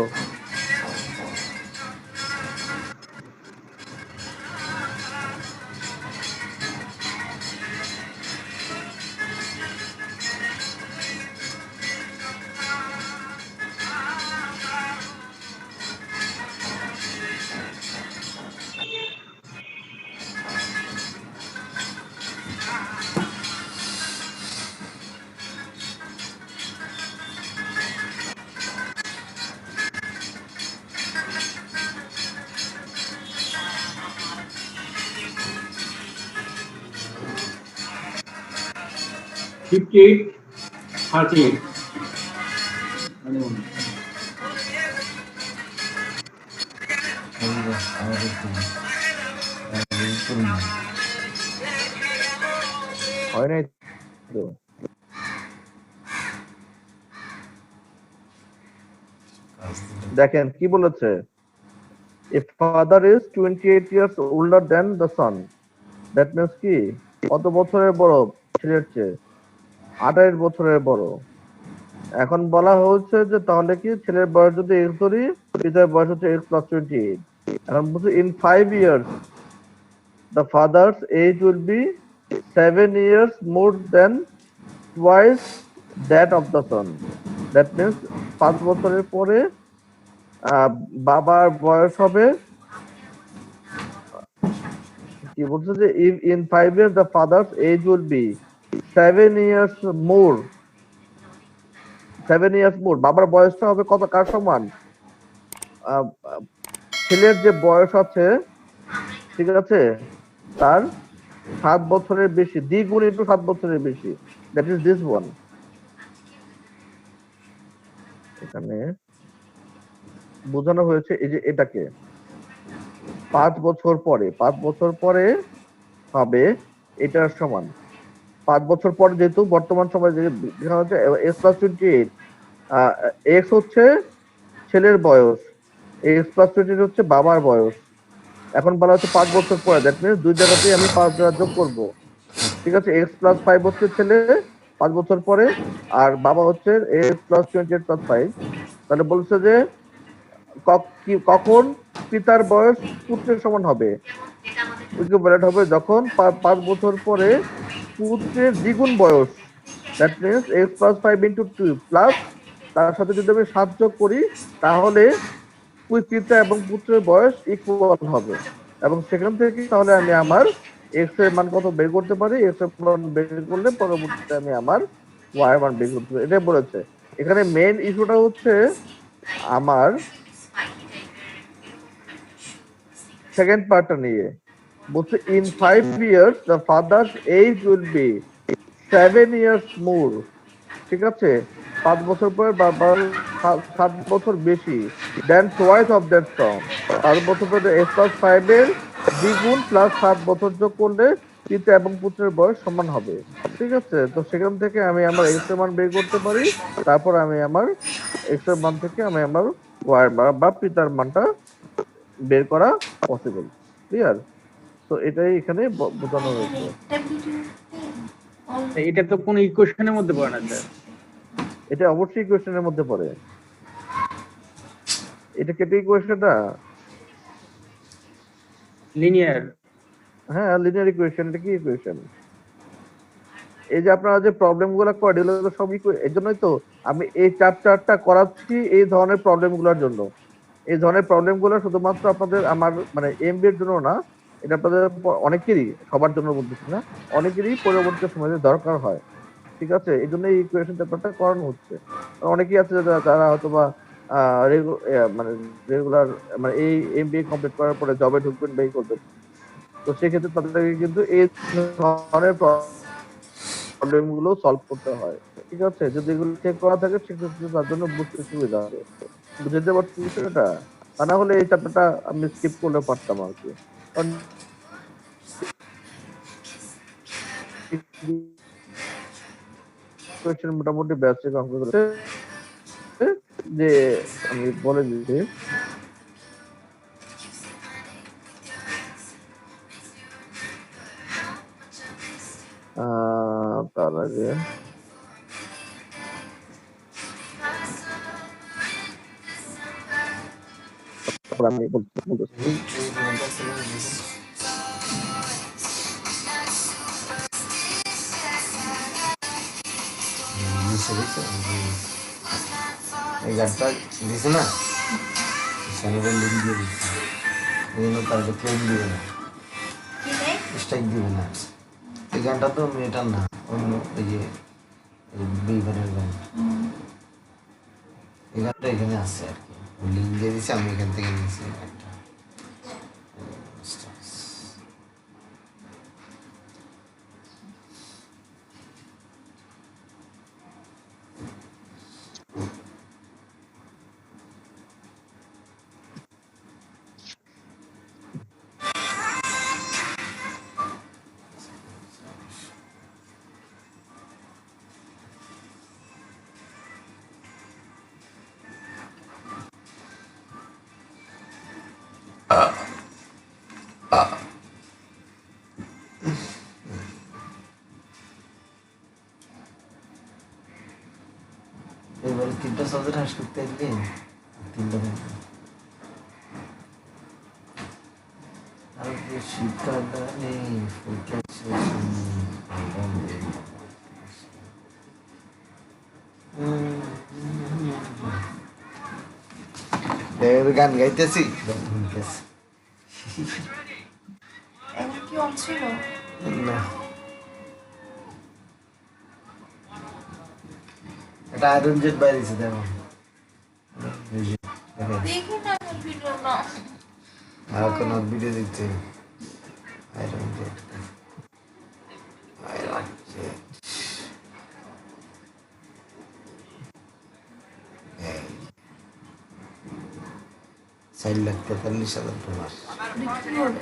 ফিফটি 38 হয় নাই তো। দেখেন কি বলেছে, a father is 28 years older than the son, that means কি কত বছরের বড় ছেলের চেয়ে? 28 বছরের বড়। এখন বলা হচ্ছে যে তাহলে কি ছেলের বয়স যদি x ধরি, পিতার বয়স হচ্ছে x plus 28। এখন বলছে in 5 years the father's age will be 7 years more than twice that of the son, that means 5 বছরের পরে বাবার বয়স হবে কি বলছে যে if in 5 years the father's age will be 7 years more, 7 years more, বাবার বয়সটা হবে কত কার সমান? আহ, ছেলের যে বয়স আছে ঠিক আছে তার 7 বছরের বেশি, দ্বিগুণ একটু 7 বছরের বেশি, দ্যাট ইজ দিস ওয়ান। এখানে বোঝানো হয়েছে এই যে এটাকে 5 বছর পরে, 5 বছর পরে হবে এটার সমান। 5 বছর পরে যেহেতু বর্তমান সময়ে যে দেখা হচ্ছে x plus 28, x হচ্ছে ছেলের বয়স, x plus 28 হচ্ছে বাবার বয়স। এখন বলা হচ্ছে 5 বছর পরে, দ্যাট মিনস দুই জায়গাতেই আমি 5 দ্বারা যোগ করব। ঠিক আছে, x plus 5 হচ্ছে ছেলে 5 বছর পরে, আর বাবা হচ্ছে x plus 28 plus 5। তাহলে বলছে যে কখন পিতার বয়স পুত্রের সমান হবে? ইকুইভ্যালেন্ট হবে যখন 5 বছর পরে পুত্রের দ্বিগুণ বয়স that means x plus 5 into 2 plus তার সাথে যদি আমি 7 যোগ করি তাহলে পিতা এবং পুত্রের বয়স ইকুয়াল হবে এবং সেখান থেকে তাহলে আমি আমার x এর মান কত বের করতে পারি, x এর মান বের করলে পরবর্তীতে আমি আমার y এর মান বের করতে পারি। এটাই বলেছে এখানে মেইন ইস্যুটা হচ্ছে আমার সেকেন্ড পার্টটা নিয়ে বলছে in 5 years the father's age will be 7 years more. ঠিক আছে, 5 বছর পরে বাবার 7 বছর বেশি then twice of that sum. 5 বছর পরে x প্লাস 5 এর দ্বিগুণ প্লাস 7 বছর যোগ করলে পিতা এবং পুত্রের বয়স সমান হবে। ঠিক আছে, তো সেখান থেকে আমি আমার x এর মান বের করতে পারি, তারপর আমি আমার x এর মান থেকে আমি আমার y এর মান বা পিতার মানটা বের করা পসিবল। ক্লিয়ার? তো এটাই এখানে বোঝানো হয়েছে। একটা ভিডিওতে এটা তো কোন ইকুয়েশনের মধ্যে পড়ে না স্যার। এটা অবশ্যই কোয়েশ্চেনের মধ্যে পড়ে। এটা কেটে কোয়েশ্চেনটা লিনিয়ার। হ্যাঁ লিনিয়ার ইকুয়েশন। এটা কি ইকুয়েশন? এই যে আপনারা যে প্রবলেম গুলো করেন এগুলো তো সব এর জন্যই তো আমি এই চ্যাপ্টারটা করাচ্ছি, এই ধরনের প্রবলেম গুলোর জন্য। এই ধরনের প্রবলেম গুলো শুধুমাত্র আপনাদের আমার মানে এমবিএ এর জন্য না, এটা আপনাদের অনেকেরই, সবার জন্য বলতেছি না, অনেকেরই পরবর্তী সময়ে দরকার হয়। ঠিক আছে, এই জন্য এই ইকুয়েশন চ্যাপ্টারটা করানো হচ্ছে। অনেকেই আছে যারা হয়তো বা মানে রেগুলার মানে এই এমবিএ কমপ্লিট করার পরে জবে ঢুকবেন বা এই করবেন, তো সেক্ষেত্রে তাদেরকে কিন্তু এই ধরনের প্রবলেম গুলো সলভ করতে হয়। ঠিক আছে, যদি এগুলো চেক করা থাকে সেক্ষেত্রে তার জন্য বুঝতে সুবিধা হবে। বুঝতে পারছি বিষয়টা? তা না হলে এই চ্যাপ্টারটা আমি স্কিপ করলে পারতাম আর কি। কারণ কোয়েশ্চেন মোটামুটি বেসিক অঙ্ক যে আমি বলে দিচ্ছি। তার আগে তারপর আমি বলতেছি। এই গানটা দিছে না, চ্যানেলের লিঙ্ক দিয়ে দিচ্ছে, এই জন্য তার ক্লেম দিবে না, স্ট্রাইক দিবে না। এই গানটা তো মেয়েটার না, অন্য এই যে বিবানের গান, এই গানটা এখানে আছে আর কি, লিঙ্ক দিয়ে দিচ্ছে, আমি এখান থেকে নিয়েছি গানটা। এবার 3টা সাবজেক্ট হাস করতে আসলে 3টা আর শিক্ষাটা নেই গান গাইতেছি এখন কি অন ছিল? না, এটা আয়রন জেট বাইরেছে দেখো, দেখি না আমি ভিডিও না। আর কোন ভিডিও দেখতে আয়রন জেট, আয়রন জেট 4,43,000 বিক্রি হবে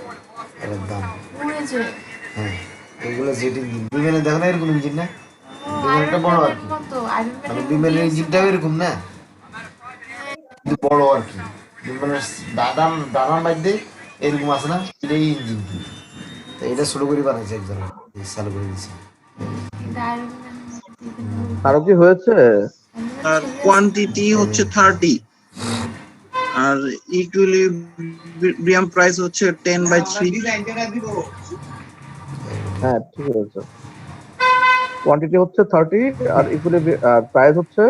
এর দাম। উড়েছে। হ্যাঁ, এগুলো জেট ইঞ্জিন, বিমানে দেখো না এরকম ইঞ্জিন না, বিমানটা বড় আর কি, মতো আয়রন মানে ম্যানের বিমানের ইঞ্জিনটাও এরকম না, কিন্তু বড় আর কি, বিমানের দাদার মধ্যে এরকম আছে না, এটাই ইঞ্জিন কি, তো এটা ছোট করে বানাইছে একজন, চালু করে দিচ্ছে। আয়রন ম্যান আরো কি হয়েছে? আর কোয়ান্টিটি হচ্ছে 30 আর ইকুইলিব্রিয়াম প্রাইস হচ্ছে 10/3। হ্যাঁ ঠিক আছে। কোয়ান্টিটি হচ্ছে 30 আর প্রাইস হচ্ছে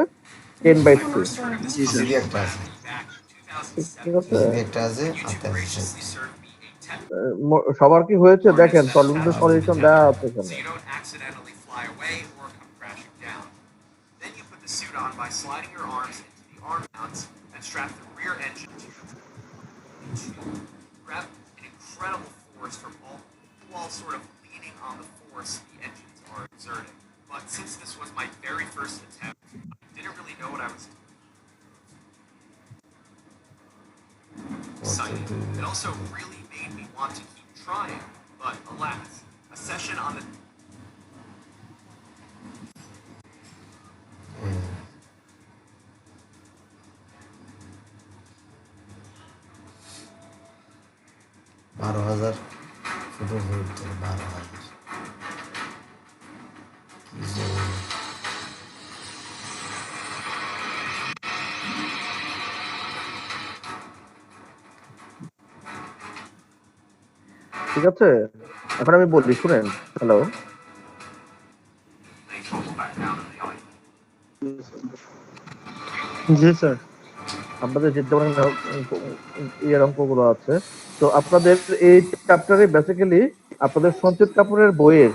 10/3। জি স্যার। জিবি একটা আছে, ঠিক আছে, জিবি একটা আছে আর 23 সবার কি হয়েছে দেখেন, সলিউশন সলিউশন দেওয়া আছে এখানে। বারো হাজার ফুটো ধরতে 12,000 কি যে ঠিক আছে, এখন আমি বলি শুনেন। হ্যালো, জি স্যার। আপনাদের যে ধরনের ইয়ের অঙ্কগুলো আছে, তো আপনাদের এই চ্যাপ্টারে বেসিক্যালি আপনাদের সঞ্চিত কাপুরের বইয়ের,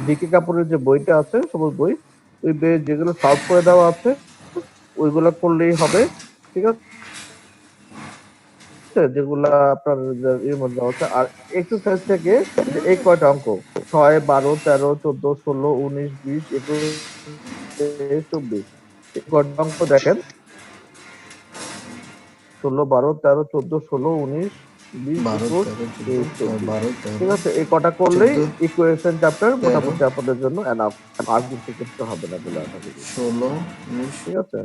ডিকে কাপুরের যে বইটা আছে সবুজ বই, ওই যেগুলো সলভ করে দেওয়া আছে ওইগুলো করলেই হবে। ঠিক আছে, যেগুলা আপনার এর মধ্যে আছে। আর এক্সারসাইজ থেকে এই কয়টা অঙ্ক 6, 12, 13, 14, 16, 19, 20, 21, 24 এই কয়টা অঙ্ক দেখেন, 16, 12, 13, 14, 16, 19, 20, 12, 21, 13, 23, 12, 24। 13, ঠিক আছে, এই কটা করলেই 14, ইকুয়েশন চ্যাপ্টার 13, মোটামুটি আপনাদের জন্য এনাফ, আর কিছু করতে হবে না বলে আশা করি। 16, 19, ঠিক আছে,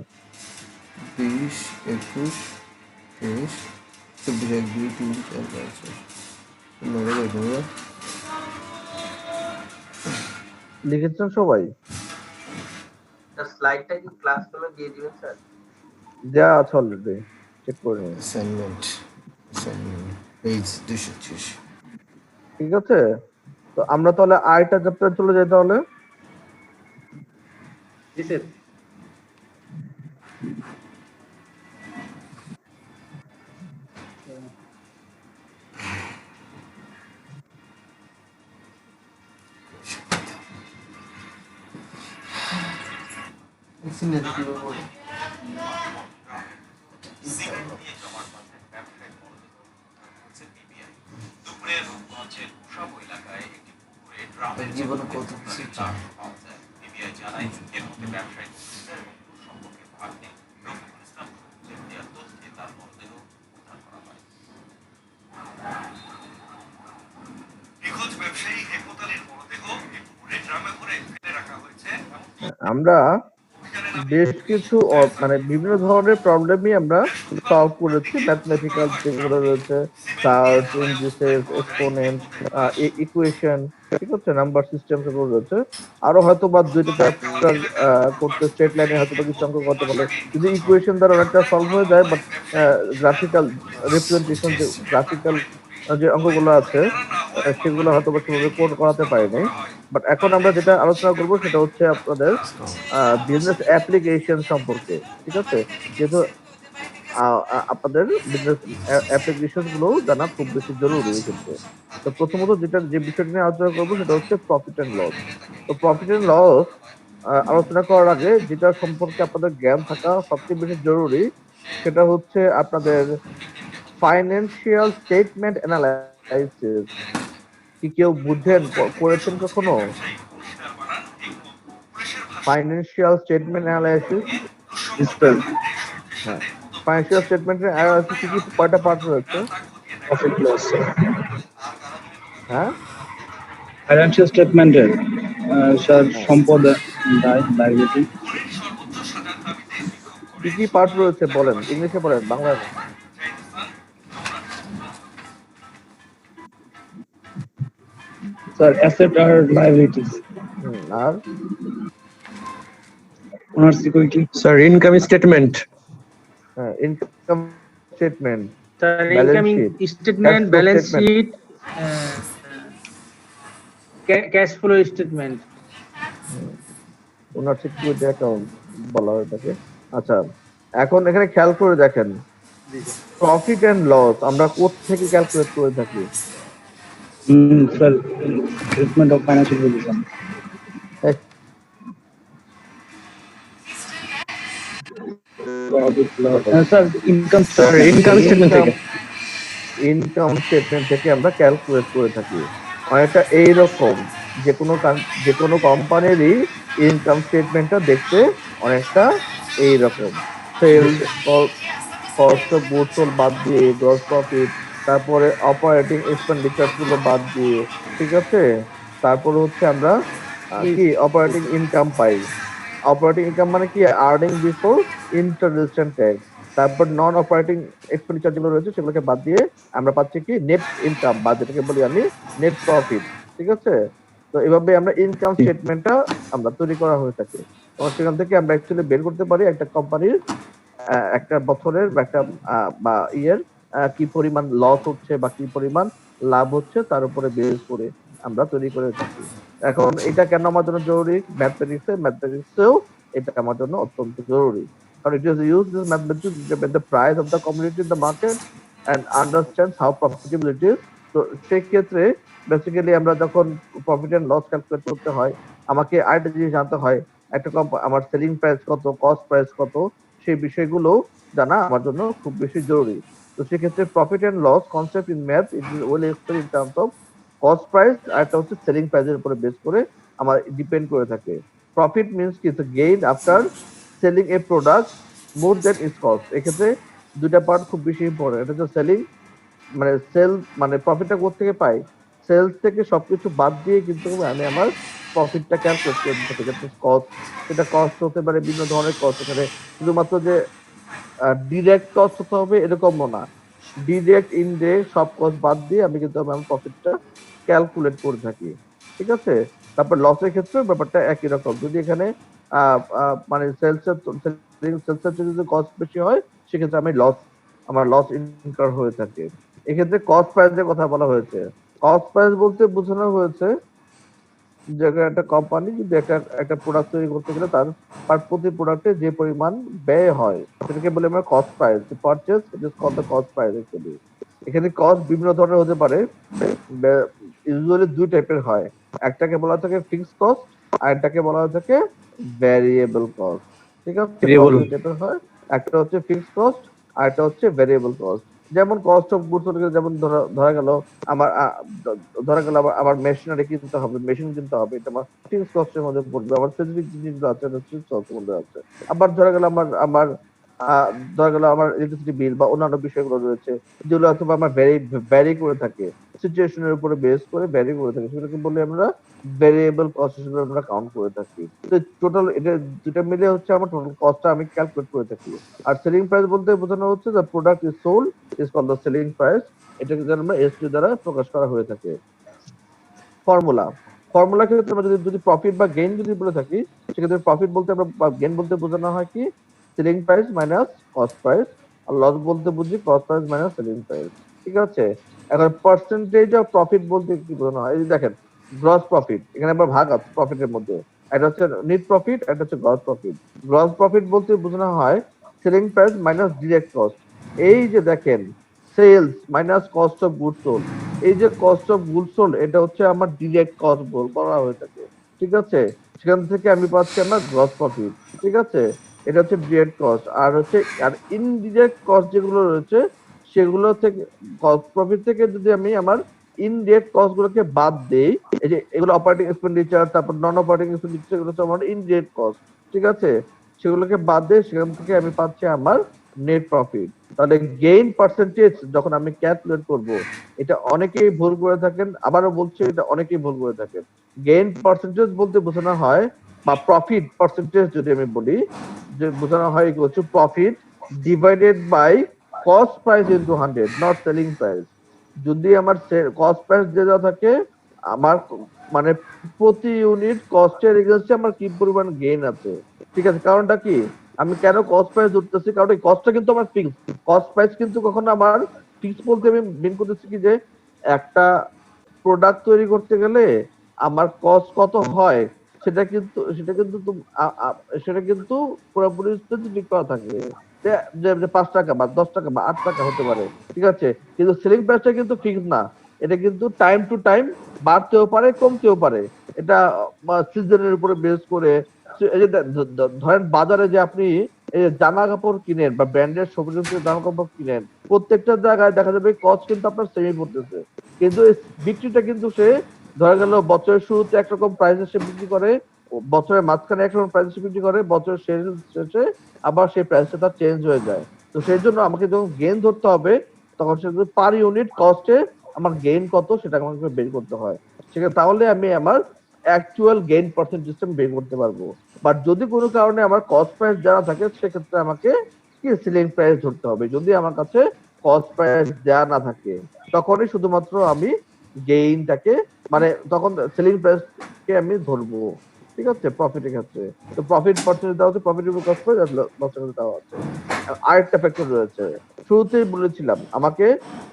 20, 21, 23, 24, 1, 2, 3, 4, 5, 6, 9, লিখেছেন সবাই? স্যার স্লাইডটা কি ক্লাসরুমে দিয়ে দিবেন স্যার? যা আছে অলরেডি, চেক করে নিন। Assignment page 230। ঠিক আছে, তো আমরা তাহলে আরেকটা চ্যাপ্টার চলে যাই তাহলে। জি স্যার। জীবনে কত কিছু চায়। আমরা বেশ কিছু মানে বিভিন্ন ধরনের প্রবলেমই আমরা সলভ করেছি, ম্যাথমেটিক্যাল যেগুলো রয়েছে, সার্চ, ইন্ডিসেস, এক্সপোনেন্ট, ইকুয়েশন, ঠিক আছে, নাম্বার সিস্টেম সেগুলো রয়েছে। আরো হয়তো বা দুইটা চ্যাপ্টার করতে স্ট্রেট লাইনে হয়তো বা কিছু অঙ্ক করতে পারে, যদি ইকুয়েশন দ্বারা অনেকটা সলভ হয়ে যায়, বাট গ্রাফিক্যাল রিপ্রেজেন্টেশন, যে গ্রাফিক্যাল যে অঙ্কগুলো আছে সেগুলো হয়তো বা সেভাবে কোড করাতে পারিনি। বাট এখন আমরা যেটা আলোচনা করবো সেটা হচ্ছে আপনাদের বিজনেস অ্যাপ্লিকেশন সম্পর্কে। ঠিক আছে, যেহেতু আপনাদের বিজনেস অ্যাপ্লিকেশন গুলো জানা খুব বেশি জরুরি এই ক্ষেত্রে। তো প্রথমত যে বিষয়টা নিয়ে আলোচনা করবো সেটা হচ্ছে প্রফিট এন্ড লস। তো প্রফিট এন্ড লস আলোচনা করার আগে যেটা সম্পর্কে আপনাদের জ্ঞান থাকা সবচেয়ে বেশি জরুরি সেটা হচ্ছে আপনাদের ফাইন্যান্সিয়াল স্টেটমেন্ট অ্যানালাইসিস। কি কেউ বুঝেন, করেছেন কখনো ফাইন্যান্সিয়াল স্টেটমেন্ট অ্যানালাইসিস? হ্যাঁ, ফাইন্যান্সিয়াল স্টেটমেন্টের অ্যানালাইসিস কি কয়টা পার্ট রয়েছে? প্রফিট লস হ্যাঁ, ফাইন্যান্সিয়াল স্টেটমেন্টের স্যার সম্পদ দায় লাইবিলিটি কি কি পার্ট রয়েছে বলেন, ইংলিশে বলেন, বাংলা না। স্যার অ্যাসেট আর লাইবিলিটিস আর owner security sir income statement, income statement, sir Balance incoming sheet, statement, cash flow balance statement. Sheet, cash flow statement. Ownership equity account বলা হয় থাকে। আচ্ছা, এখন এখানে খেয়াল করে দেখেন, প্রফিট এন্ড লস আমরা কোত্থেকে ক্যালকুলেট করে থাকি? Sir, statement of financial position. এই, sir, income sir income statement থেকে। ইনকাম স্টেটমেন্ট থেকে আমরা ক্যালকুলেট করে থাকি। অনেকটা এইরকম, যে কোনো কোম্পানিরই ইনকাম স্টেটমেন্টটা দেখতে অনেকটা এইরকম। Sales, cost of goods sold বাদ দিয়ে, গ্রস প্রফিট, তারপরে অপারেটিং এক্সপেন্ডিচার গুলো বাদ দিয়ে, ঠিক আছে, তারপরে হচ্ছে আমরা কি অপারেটিং ইনকাম পাই। অপারেটিং ইনকাম মানে কি? Earning before interest and tax. তারপর নন অপারেটিং এক্সপেন্ডিচার যেগুলো রয়েছে সেগুলোকে বাদ দিয়ে আমরা পাচ্ছি কি নেট ইনকাম, বা যেটাকে বলি আমি নেট প্রফিট, ঠিক আছে। তো এভাবে আমরা ইনকাম স্টেটমেন্টটা আমরা তৈরি করা হয়ে থাকে। এবং সেখান থেকে আমরা অ্যাকচুয়ালি বের করতে পারি একটা কোম্পানির একটা বছরের বা একটা বা ইয়ের কি পরিমাণ লস হচ্ছে বা কি পরিমাণ লাভ হচ্ছে তার উপরে বেস করে আমরা তৈরি করে থাকি। এখন এটা কেন আমার জন্য জরুরি? ম্যাথমেটিক্সেও এটা আমার জন্য অত্যন্ত জরুরি, কারণ it is used this mathematics to determine the price of the commodity in the market and understands how profitable it is. তো সেই ক্ষেত্রে বেসিক্যালি আমরা যখন প্রফিট এন্ড লস ক্যালকুলেট করতে হয়, আমাকে আরেকটা জিনিস জানতে হয়, একটা আমার সেলিং প্রাইস কত, কস্ট প্রাইস কত, সেই বিষয়গুলো জানা আমার জন্য খুব বেশি জরুরি। তো সেক্ষেত্রে profit and loss concept in math it will explain in terms of cost price, আর একটা হচ্ছে সেলিং প্রাইসের উপরে বেস করে আমার ডিপেন্ড করে থাকে। প্রফিট মিনস কি? Gain after selling A product more than it's cost. এক্ষেত্রে দুইটা পার্ট খুব বেশি ইম্পর্টেন্ট। এটা হচ্ছে সেলিং, মানে সেল, মানে প্রফিটটা কোত্থেকে পাই? সেলস থেকে সবকিছু বাদ দিয়ে কিন্তু আমি আমার প্রফিটটা ক্যালকুলেট করে থাকি। যেটা কস্ট, সেটা কস্ট হতে পারে বিভিন্ন ধরনের কস্ট, এখানে শুধুমাত্র যে ডিরেক্ট কস্ট হতে হবে এরকমও না, ডিরেক্ট ইনডিরেক্ট সব কস্ট বাদ দিয়ে আমি কিন্তু আমার প্রফিটটা ক্যালকুলেট করে থাকি, ঠিক আছে। তারপর লসের ক্ষেত্রে ব্যাপারটা একই রকম। যদি এখানে মানে সেলসের যদি কস্ট বেশি হয় সেক্ষেত্রে আমার লস ইনকার হয়ে থাকে। এক্ষেত্রে কস্ট প্রাইসের কথা বলা হয়েছে। কস্ট প্রাইস বলতে বোঝানো হয়েছে যে একটা কোম্পানি যদি একটা প্রোডাক্ট তৈরি করতে গেলে তার প্রতি প্রোডাক্টে যে পরিমাণ ব্যয় হয় সেটাকে বলে আমরা cost price. Purchase it is called the cost price actually. এখানে কস্ট বিভিন্ন ধরনের হতে পারে, ইউজুয়ালি দুই টাইপের হয়। একটাকে বলা থাকে ফিক্সড কস্ট, আর একটাকে বলা থাকে ভ্যারিয়েবল কস্ট, ঠিক আছে। দুই টাইপের হয়, একটা হচ্ছে ফিক্সড কস্ট আর একটা হচ্ছে ভ্যারিয়েবল কস্ট। যেমন কস্ট অফ গুডস, যেমন ধরা গেল আমার আমার মেশিনারি কিনতে হবে, মেশিন কিনতে হবে, এটা আমার ফিক্সড কস্টের মধ্যে পড়বে। আমার স্পেসিফিক জিনিসগুলো আছে এটা ফিক্সড কস্টের মধ্যে আছে। আবার ধরা গেল আমার ইলেকট্রিসিটি বিল বা অন্যান্য বিষয়গুলো রয়েছে যেগুলো অথবা আমার ভ্যারি করে থাকে, সিচুয়েশনের উপরে বেস করে ভ্যারি করে থাকে, সেগুলোকে বলে আমরা ভ্যারিয়েবল কস্ট হিসেবে আমরা কাউন্ট করে থাকি। তো টোটাল এটা দুটো মিলে হচ্ছে আমার টোটাল কস্টটা আমি ক্যালকুলেট করে থাকি। আর সেলিং প্রাইস বলতে বোঝানো হচ্ছে the product is sold is called the selling price. এটাকে আমরা এসপি দ্বারা প্রকাশ করা হয়ে থাকে। ফর্মুলা ক্ষেত্রে আমরা যদি প্রফিট বা গেইন যদি বলে থাকি, সেক্ষেত্রে প্রফিট বলতে আমরা বা গেইন বলতে বোঝানো হয় কি selling price minus cost price, আর লস বলতে বুঝি cost price minus selling price, ঠিক আছে। এখন পার্সেন্টেজ অফ প্রফিট বলতে কি বোঝানো হয়? এই যে দেখেন গ্রস প্রফিট, এখানে আবার ভাগ আছে প্রফিটের মধ্যে, এটা হচ্ছে নেট প্রফিট, এটা হচ্ছে গ্রস প্রফিট। গ্রস প্রফিট বলতে বোঝানো হয় selling price minus direct cost. এই যে দেখেন sales minus cost of goods sold, এই যে কস্ট অফ গুডস সোল্ড এটা হচ্ছে আমার ডিরেক্ট কস্ট বলা হয়ে থাকে, ঠিক আছে। সেখান থেকে আমি পাচ্ছি আমার গ্রস প্রফিট, ঠিক আছে। এটা হচ্ছে ডিরেক্ট কস্ট। আর ইনডিরেক্ট কস্ট যেগুলো রয়েছে সেগুলো থেকে কস্ট প্রফিট থেকে যদি আমি আমার ইনডিরেক্ট কস্ট গুলোকে বাদ দেই, এই যে এগুলো অপারেটিং এক্সপেন্ডিচার, তারপর নন অপারেটিং এক্সপেন্ডিচার, এগুলো হচ্ছে আমার ইনডিরেক্ট কস্ট, ঠিক আছে। সেগুলোকে বাদ দিয়ে সেখান থেকে আমি পাচ্ছি আমার নেট প্রফিট। তাহলে গেইন পার্সেন্টেজ যখন আমি ক্যালকুলেট করব, এটা অনেকেই ভুল করে থাকেন, আবারও বলছি এটা অনেকেই ভুল করে থাকেন। গেইন পার্সেন্টেজ বলতে বোঝানো হয়, বা প্রফিট পার্সেন্টেজ যদি আমি বলি, যে বোঝানো হয় হচ্ছে profit divided by cost price into 100, not selling price. যদি আমার কস্ট প্রাইস দেওয়া থাকে, আমার মানে প্রতি ইউনিট কস্টের এগেইনস্টে আমার কি পরিমাণ গেইন আছে, ঠিক আছে। কারণটা কি? আমি কেন কস্ট প্রাইস ধরতেছি? কারণ এই কস্টটা কিন্তু আমার ফিক্স। কস্ট প্রাইস কিন্তু কখনো আমার ফিক্স বলতে আমি মেন করতেছি কি যে একটা প্রোডাক্ট তৈরি করতে গেলে আমার কস্ট কত হয় সেটা কিন্তু পুরোপুরি স্পেসিফিক করা থাকে যে যে 5 টাকা বা 10 টাকা বা 8 টাকা হতে পারে, ঠিক আছে? কিন্তু সেলিং প্রাইসটা কিন্তু ফিক্স না, এটা কিন্তু টাইম টু টাইম বাড়তেও পারে কমতেও পারে। এটা সিজনের উপরে বেস করে এই যে ধরেন বাজারে যে আপনি এই যে জামা কাপড় কিনেন বা ব্র্যান্ডের শোরুম থেকে জামা কাপড় কিনেন, প্রত্যেকটা জায়গায় দেখা যাবে কস্ট কিন্তু আপনার সেমই পড়তেছে, কিন্তু এই বিক্রিটা কিন্তু সে ধরা গেল বছরের শুরুতে একরকম প্রাইসে সে বিক্রি করে, বছরের মাঝখানে একরকম প্রাইসে বিক্রি করে, বছরের শেষে আবার সেই প্রাইসটা তার চেঞ্জ হয়ে যায়। তো সেই জন্য আমাকে যখন গেইন ধরতে হবে তখন সেটা পার ইউনিট কস্টে আমার গেইন কত সেটা আমাকে বের করতে হয়। সেক্ষেত্রে তাহলে আমি আমার অ্যাকচুয়াল গেইন পার্সেন্টেজটা বের করতে পারবো। বাট যদি কোনো কারণে আমার কস্ট প্রাইস জানা থাকে সেক্ষেত্রে আমাকে কি সেলিং প্রাইস ধরতে হবে। যদি আমার কাছে কস্ট প্রাইস দেওয়া না থাকে তখনই শুধুমাত্র আমি গেইনটাকে মানে তখন সেলিং প্রাইসকে আমি ধরবো, ঠিক আছে, প্রফিটের ক্ষেত্রে। তো প্রফিট পার্সেন্টেজ দেওয়া হচ্ছে, প্রফিট উপর কস্ট প্রাইস আর লস দেওয়া আছে। আরেকটা ফ্যাক্টর রয়েছে, শুরুতেই বলেছিলাম আমাকে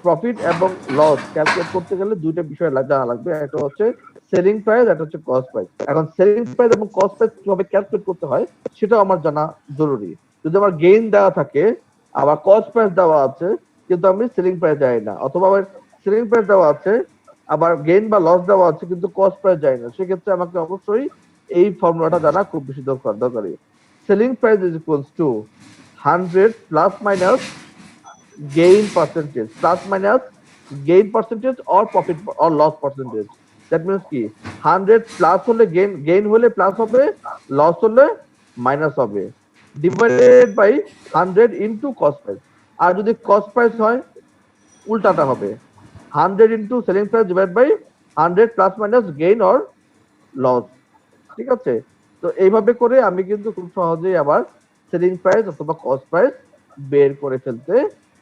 প্রফিট এবং লস ক্যালকুলেট করতে গেলে দুইটা বিষয় জানা লাগবে, একটা হচ্ছে সেলিং প্রাইস, একটা হচ্ছে কস্ট প্রাইস। এখন সেলিং প্রাইস এবং কস্ট প্রাইস কিভাবে ক্যালকুলেট করতে হয় সেটাও আমার জানা জরুরি। যদি আমার গেইন দেওয়া থাকে আবার কস্ট প্রাইস দেওয়া আছে কিন্তু আমি সেলিং প্রাইস জানি না, অথবা আমার সেলিং প্রাইস দেওয়া আছে আবার গেইন বা লস দেওয়া আছে কিন্তু কস্ট প্রাইস জানি না, সেক্ষেত্রে আমাকে অবশ্যই এই ফর্মুলাটা জানা খুব বেশি দরকারি। Selling price is equals two 100 plus minus gain percentage, plus minus gain percentage or profit or loss percentage. That means কি 100 প্লাস হলে গেইন হলে প্লাস হবে, লস হলে মাইনাস হবে, divided by 100 into cost price. আর যদি কস্ট প্রাইস হয় উল্টাটা হবে 100 into selling price divide by 100 plus minus gain or loss, ঠিক আছে? তো এইভাবে করে আমি কিন্তু খুব সহজেই আবার সেলিং প্রাইস অথবা কস্ট প্রাইস বের করে ফেলতে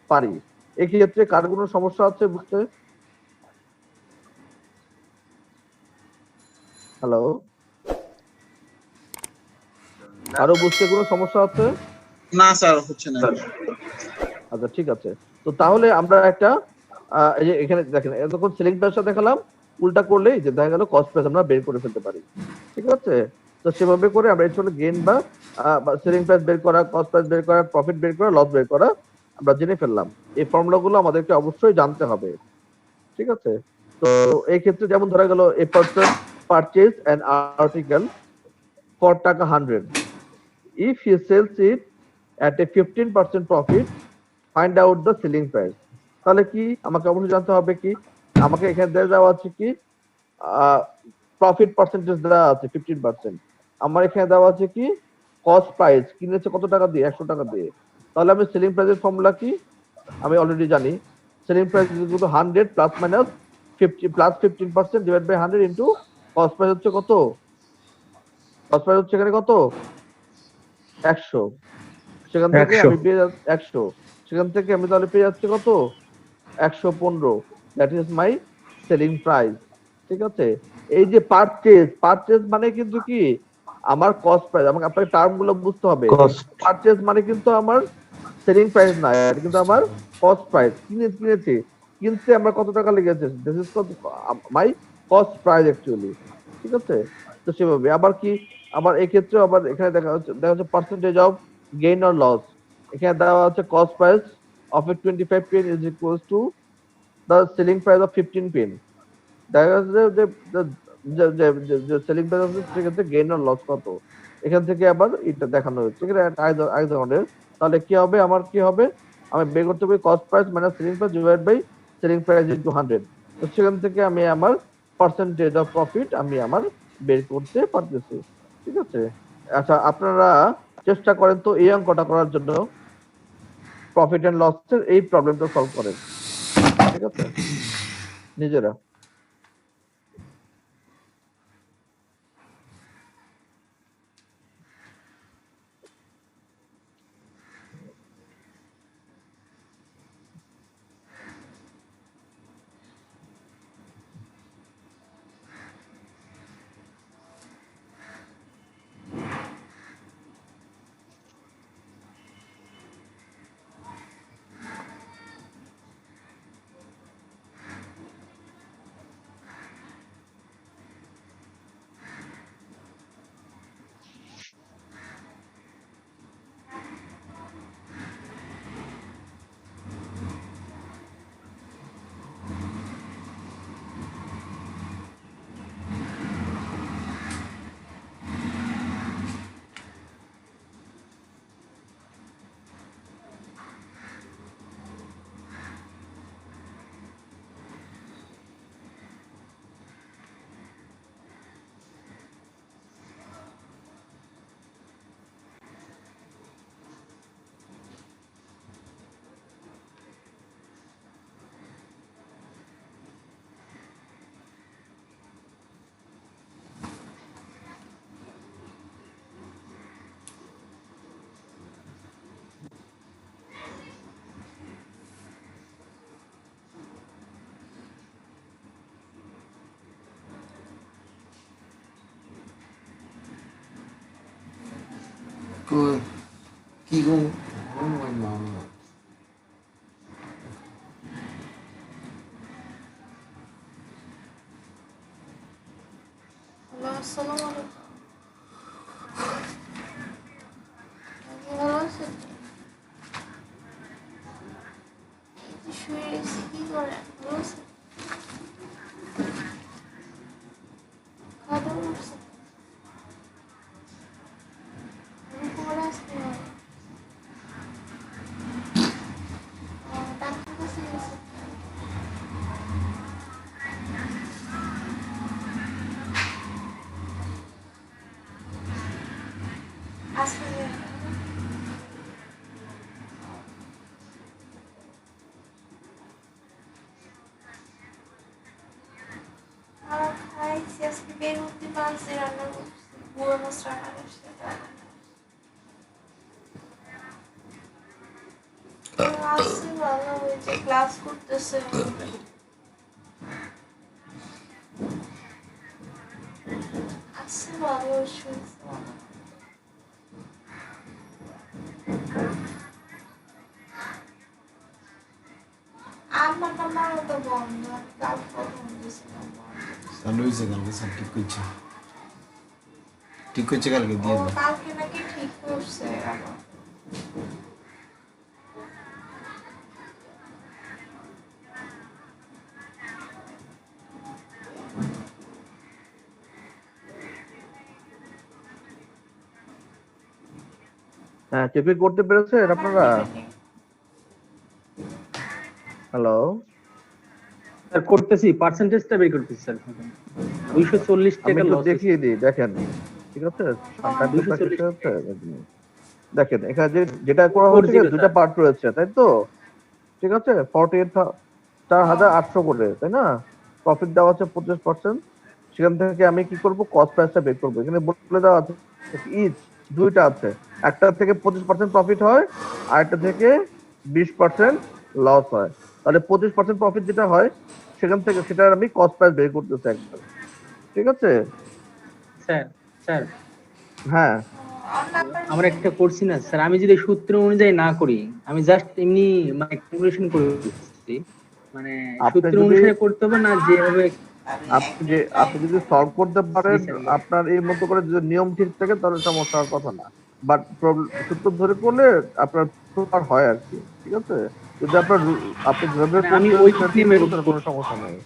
পারি। এক্ষেত্রে কার কোনো সমস্যা আছে বুঝতে? হ্যালো, আরো বুঝতে কোনো সমস্যা আছে? না স্যার হচ্ছে না। আচ্ছা ঠিক আছে, তো তাহলে আমরা একটা এই যে এখানে দেখেন এতক্ষণ সেলিং প্রাইসটা দেখালাম, উল্টা করলেই যে দেখা গেল কস্ট প্রাইস আমরা বের করে ফেলতে পারি, ঠিক আছে? তো সেভাবে করে আমরা আসলে গেইন বা সেলিং প্রাইস বের করা, কস্ট প্রাইস বের করা, প্রফিট বের করা, লস বের করা আমরা জেনে ফেললাম। এই ফর্মুলাগুলো আমাদেরকে অবশ্যই জানতে হবে, ঠিক আছে? তো এই ক্ষেত্রে যেমন ধরা গেল a person purchase an article for টাকা 100, if he sells it at a 15% profit, find out the selling price। তাহলে কি আমাকে অবশ্যই জানতে হবে কি আমাকে এখানে দেওয়া আছে কি প্রফিট পার্সেন্টেজ দেওয়া আছে 15%, আমার এখানে দেওয়া আছে কি কস্ট প্রাইস, কিনেছে কত টাকা দিয়ে, 100 টাকা দিয়ে। তাহলে আমি সেলিং প্রাইসের ফর্মুলা কি আমি অলরেডি জানি, selling price is equal to 100 plus minus 50 plus 15% divide by 100 into cost price হচ্ছে কত, কস্ট প্রাইস হচ্ছে এখানে কত 100, সেখান থেকে 100 আমি পেয়ে যাচ্ছি 100, সেখান থেকে আমি তাহলে পেয়ে যাচ্ছি কত 115, that is my selling price, ঠিক আছে? এই যে পারচেজ মানে কিন্তু কি আমার কস্ট প্রাইস, আমাকে আপনাকে টার্ম গুলো বুঝতে হবে। কস্ট পারচেজ মানে কিন্তু আমার সেলিং প্রাইস না, এটা কিন্তু আমার কস্ট প্রাইস। কিনতে আমরা কত টাকা লেগেছে, this is my cost price actually, ঠিক আছে? তো সেভাবে আবার কি আবার এই ক্ষেত্রে আবার এখানে দেখা যাচ্ছে percentage of gain or loss, এখানে দেওয়া আছে cost price of a 25 pen is equals to the selling price of 15 pen. দেখা যাচ্ছে যে সেলিং প্রাইস অফ সেক্ষেত্রে গেইন অর লস কত, এখান থেকে আবার এটা দেখানো হচ্ছে এখানে আই ধরনের। তাহলে কি হবে আমার কি হবে, আমি বের করতে পারি cost price minus selling price divide by selling price into 100। তো সেখান থেকে আমি আমার পার্সেন্টেজ অফ প্রফিট আমি আমার বের করতে পারতেছি, ঠিক আছে? আচ্ছা আপনারা চেষ্টা করেন তো এই অঙ্কটা করার জন্য, প্রফিট এন্ড লসের এই প্রবলেমটা সলভ করেন, ঠিক আছে, নিজেরা। কি গো ও মাই মম হ্যালো, আসসালামু আলাইকুম। আপনি ভালো আছেন? এই যে শুয়ে রয়েছি, কি করেন? ভালো আছেন? খাওয়া দাওয়া করছেন? আমি পরে আসতে হবে। ডাক্তার কাছে গেছেন? আজকে খাইছি, আজকে বের করতে পারছি, রান্না করছি, বুড়ো মাছ রান্না করছি। আসছি ভালো হয়েছে, ক্লাস করতেছে। আসছি ভালো হয়েছে। আমার নাম্বার তো বন্ধ, আমি কাল ফোন দিয়েছিলাম বন্ধ। চালু হয়েছে কালকে সব ঠিক করছে কালকে ও দিয়ে দাও কালকে নাকি ঠিক করছে আবার। হ্যাঁ, চেক করতে পেরেছেন আপনারা? হ্যালো, স্যার করতেছি, পার্সেন্টেজটা বের করতেছি স্যার। 240 আমি টাকা একটু লস। দেখিয়ে দিই, দেখেন। ঠিক আছে, সামনে 240 হচ্ছে। দেখেন এখানে যেটা করা হচ্ছে, 40 দুটা পার্ট রয়েছে, তাই তো? ঠিক আছে, 48,800 করে, তাই না? প্রফিট দেওয়া আছে 25%। সেখান থেকে আমি কি করব, কস্ট প্রাইসটা বের করবো। এখানে বলে দেওয়া আছে ইচ দুইটা আছে, একটা থেকে 25% প্রফিট হয়, আর একটা থেকে 20% লস হয়। তাহলে 25% প্রফিট যেটা হয় সেখান থেকে সেটার আমি কস্ট প্রাইস বের করতেছি একবার। ঠিক আছে? স্যার স্যার হ্যাঁ, আমরা একটা করছি না স্যার, আমি যদি সূত্র অনুযায়ী না করি, আমি জাস্ট এমনি মানে ক্যালকুলেশন করে দিচ্ছি, মানে আপনি সূত্র যদি অনুসারে করতে হবে না যেভাবে। আপনি যদি সলভ করতে পারেন, জি স্যার। আপনার এই মতো করে যদি নিয়ম ঠিক থাকে তাহলে সমস্যা হওয়ার কথা না। বাট সূত্র ধরে করলে আপনার প্রপার হয় আর কি। ঠিক আছে, যদি আপনি যেভাবে মানে আমি করছেন ওই সেটা ঠিক নিয়মে করতে কোনো সমস্যা নেই।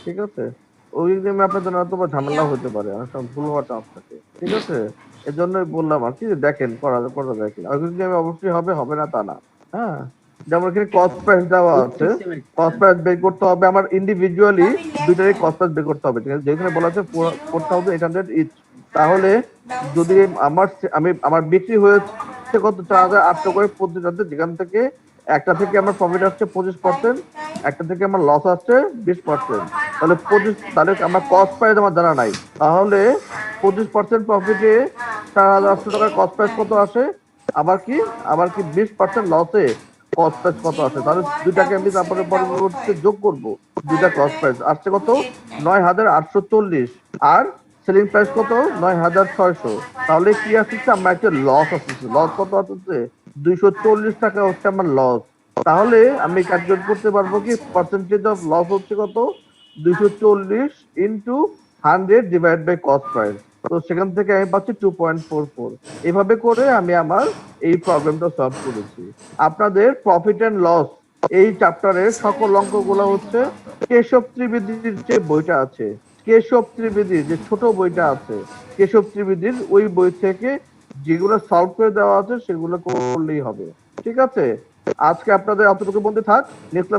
ঠিক আছে, ওই নিয়মে আপনার জন্য হয়তো বা ঝামেলা হতে পারে, অনেক সময় ভুল হওয়ার চান্স থাকে। ঠিক আছে, এর জন্যই বললাম আর কি, যে দেখেন করা করা যায় কিনা। ওই নিয়মে অবশ্যই হবে, হবে না তা না। হ্যাঁ, যেমন এখানে কস্ট প্রাইস দেওয়া আছে, কস্ট প্রাইস বের করতে হবে আমার ইন্ডিভিজুয়ালি, দুইটারই কস্ট প্রাইস বের করতে হবে। ঠিক আছে, যেখানে বলা আছে 4800 ইচ, তাহলে যদি আমার বিক্রি হয়েছে কত, 4800 করে প্রতিটাতে, যেখান থেকে একটা থেকে আমার প্রফিট আসছে 25%, একটা থেকে আমার লস আসছে 20%। তাহলে তাহলে আমার কস্ট প্রাইস আমার জানা নাই, তাহলে 25% প্রফিটে 4800 টাকার কস্ট প্রাইস কত আসে, আবার কি 20% লসে কস্ট প্রাইস কত আসে। তাহলে দুইটাকে আমি তারপরে পরবর্তীতে যোগ করব, দুইটা কস্ট প্রাইস আসছে কত, 9840, আর সেলিং প্রাইস কত, 9600। তাহলে কি আসছে, আমার একটা লস আসছে। লস কত আসছে, 240 টাকা হচ্ছে আমার লস। তাহলে আমি ক্যালকুলেট করতে পারবো কি, পার্সেন্টেজ অফ লস হচ্ছে কত, 240 into 100 divide by cost price. তো সেখান থেকে আমি পাচ্ছি 2.44। এভাবে করে আমি আমার এই প্রবলেমটা সলভ করেছি। আপনাদের প্রফিট এন্ড লস এই চ্যাপ্টারের সকল অঙ্কগুলো হচ্ছে কেশব ত্রিবেদীর যে বইটা আছে, কেশব ত্রিবেদীর যে ছোট বইটা আছে, কেশব ত্রিবেদীর ওই বই থেকে যেগুলো সলভ করে দেওয়া আছে সেগুলো করলেই হবে। ঠিক আছে, আজকে আপনাদের অতটুকু বলতে থাক, নেক্সট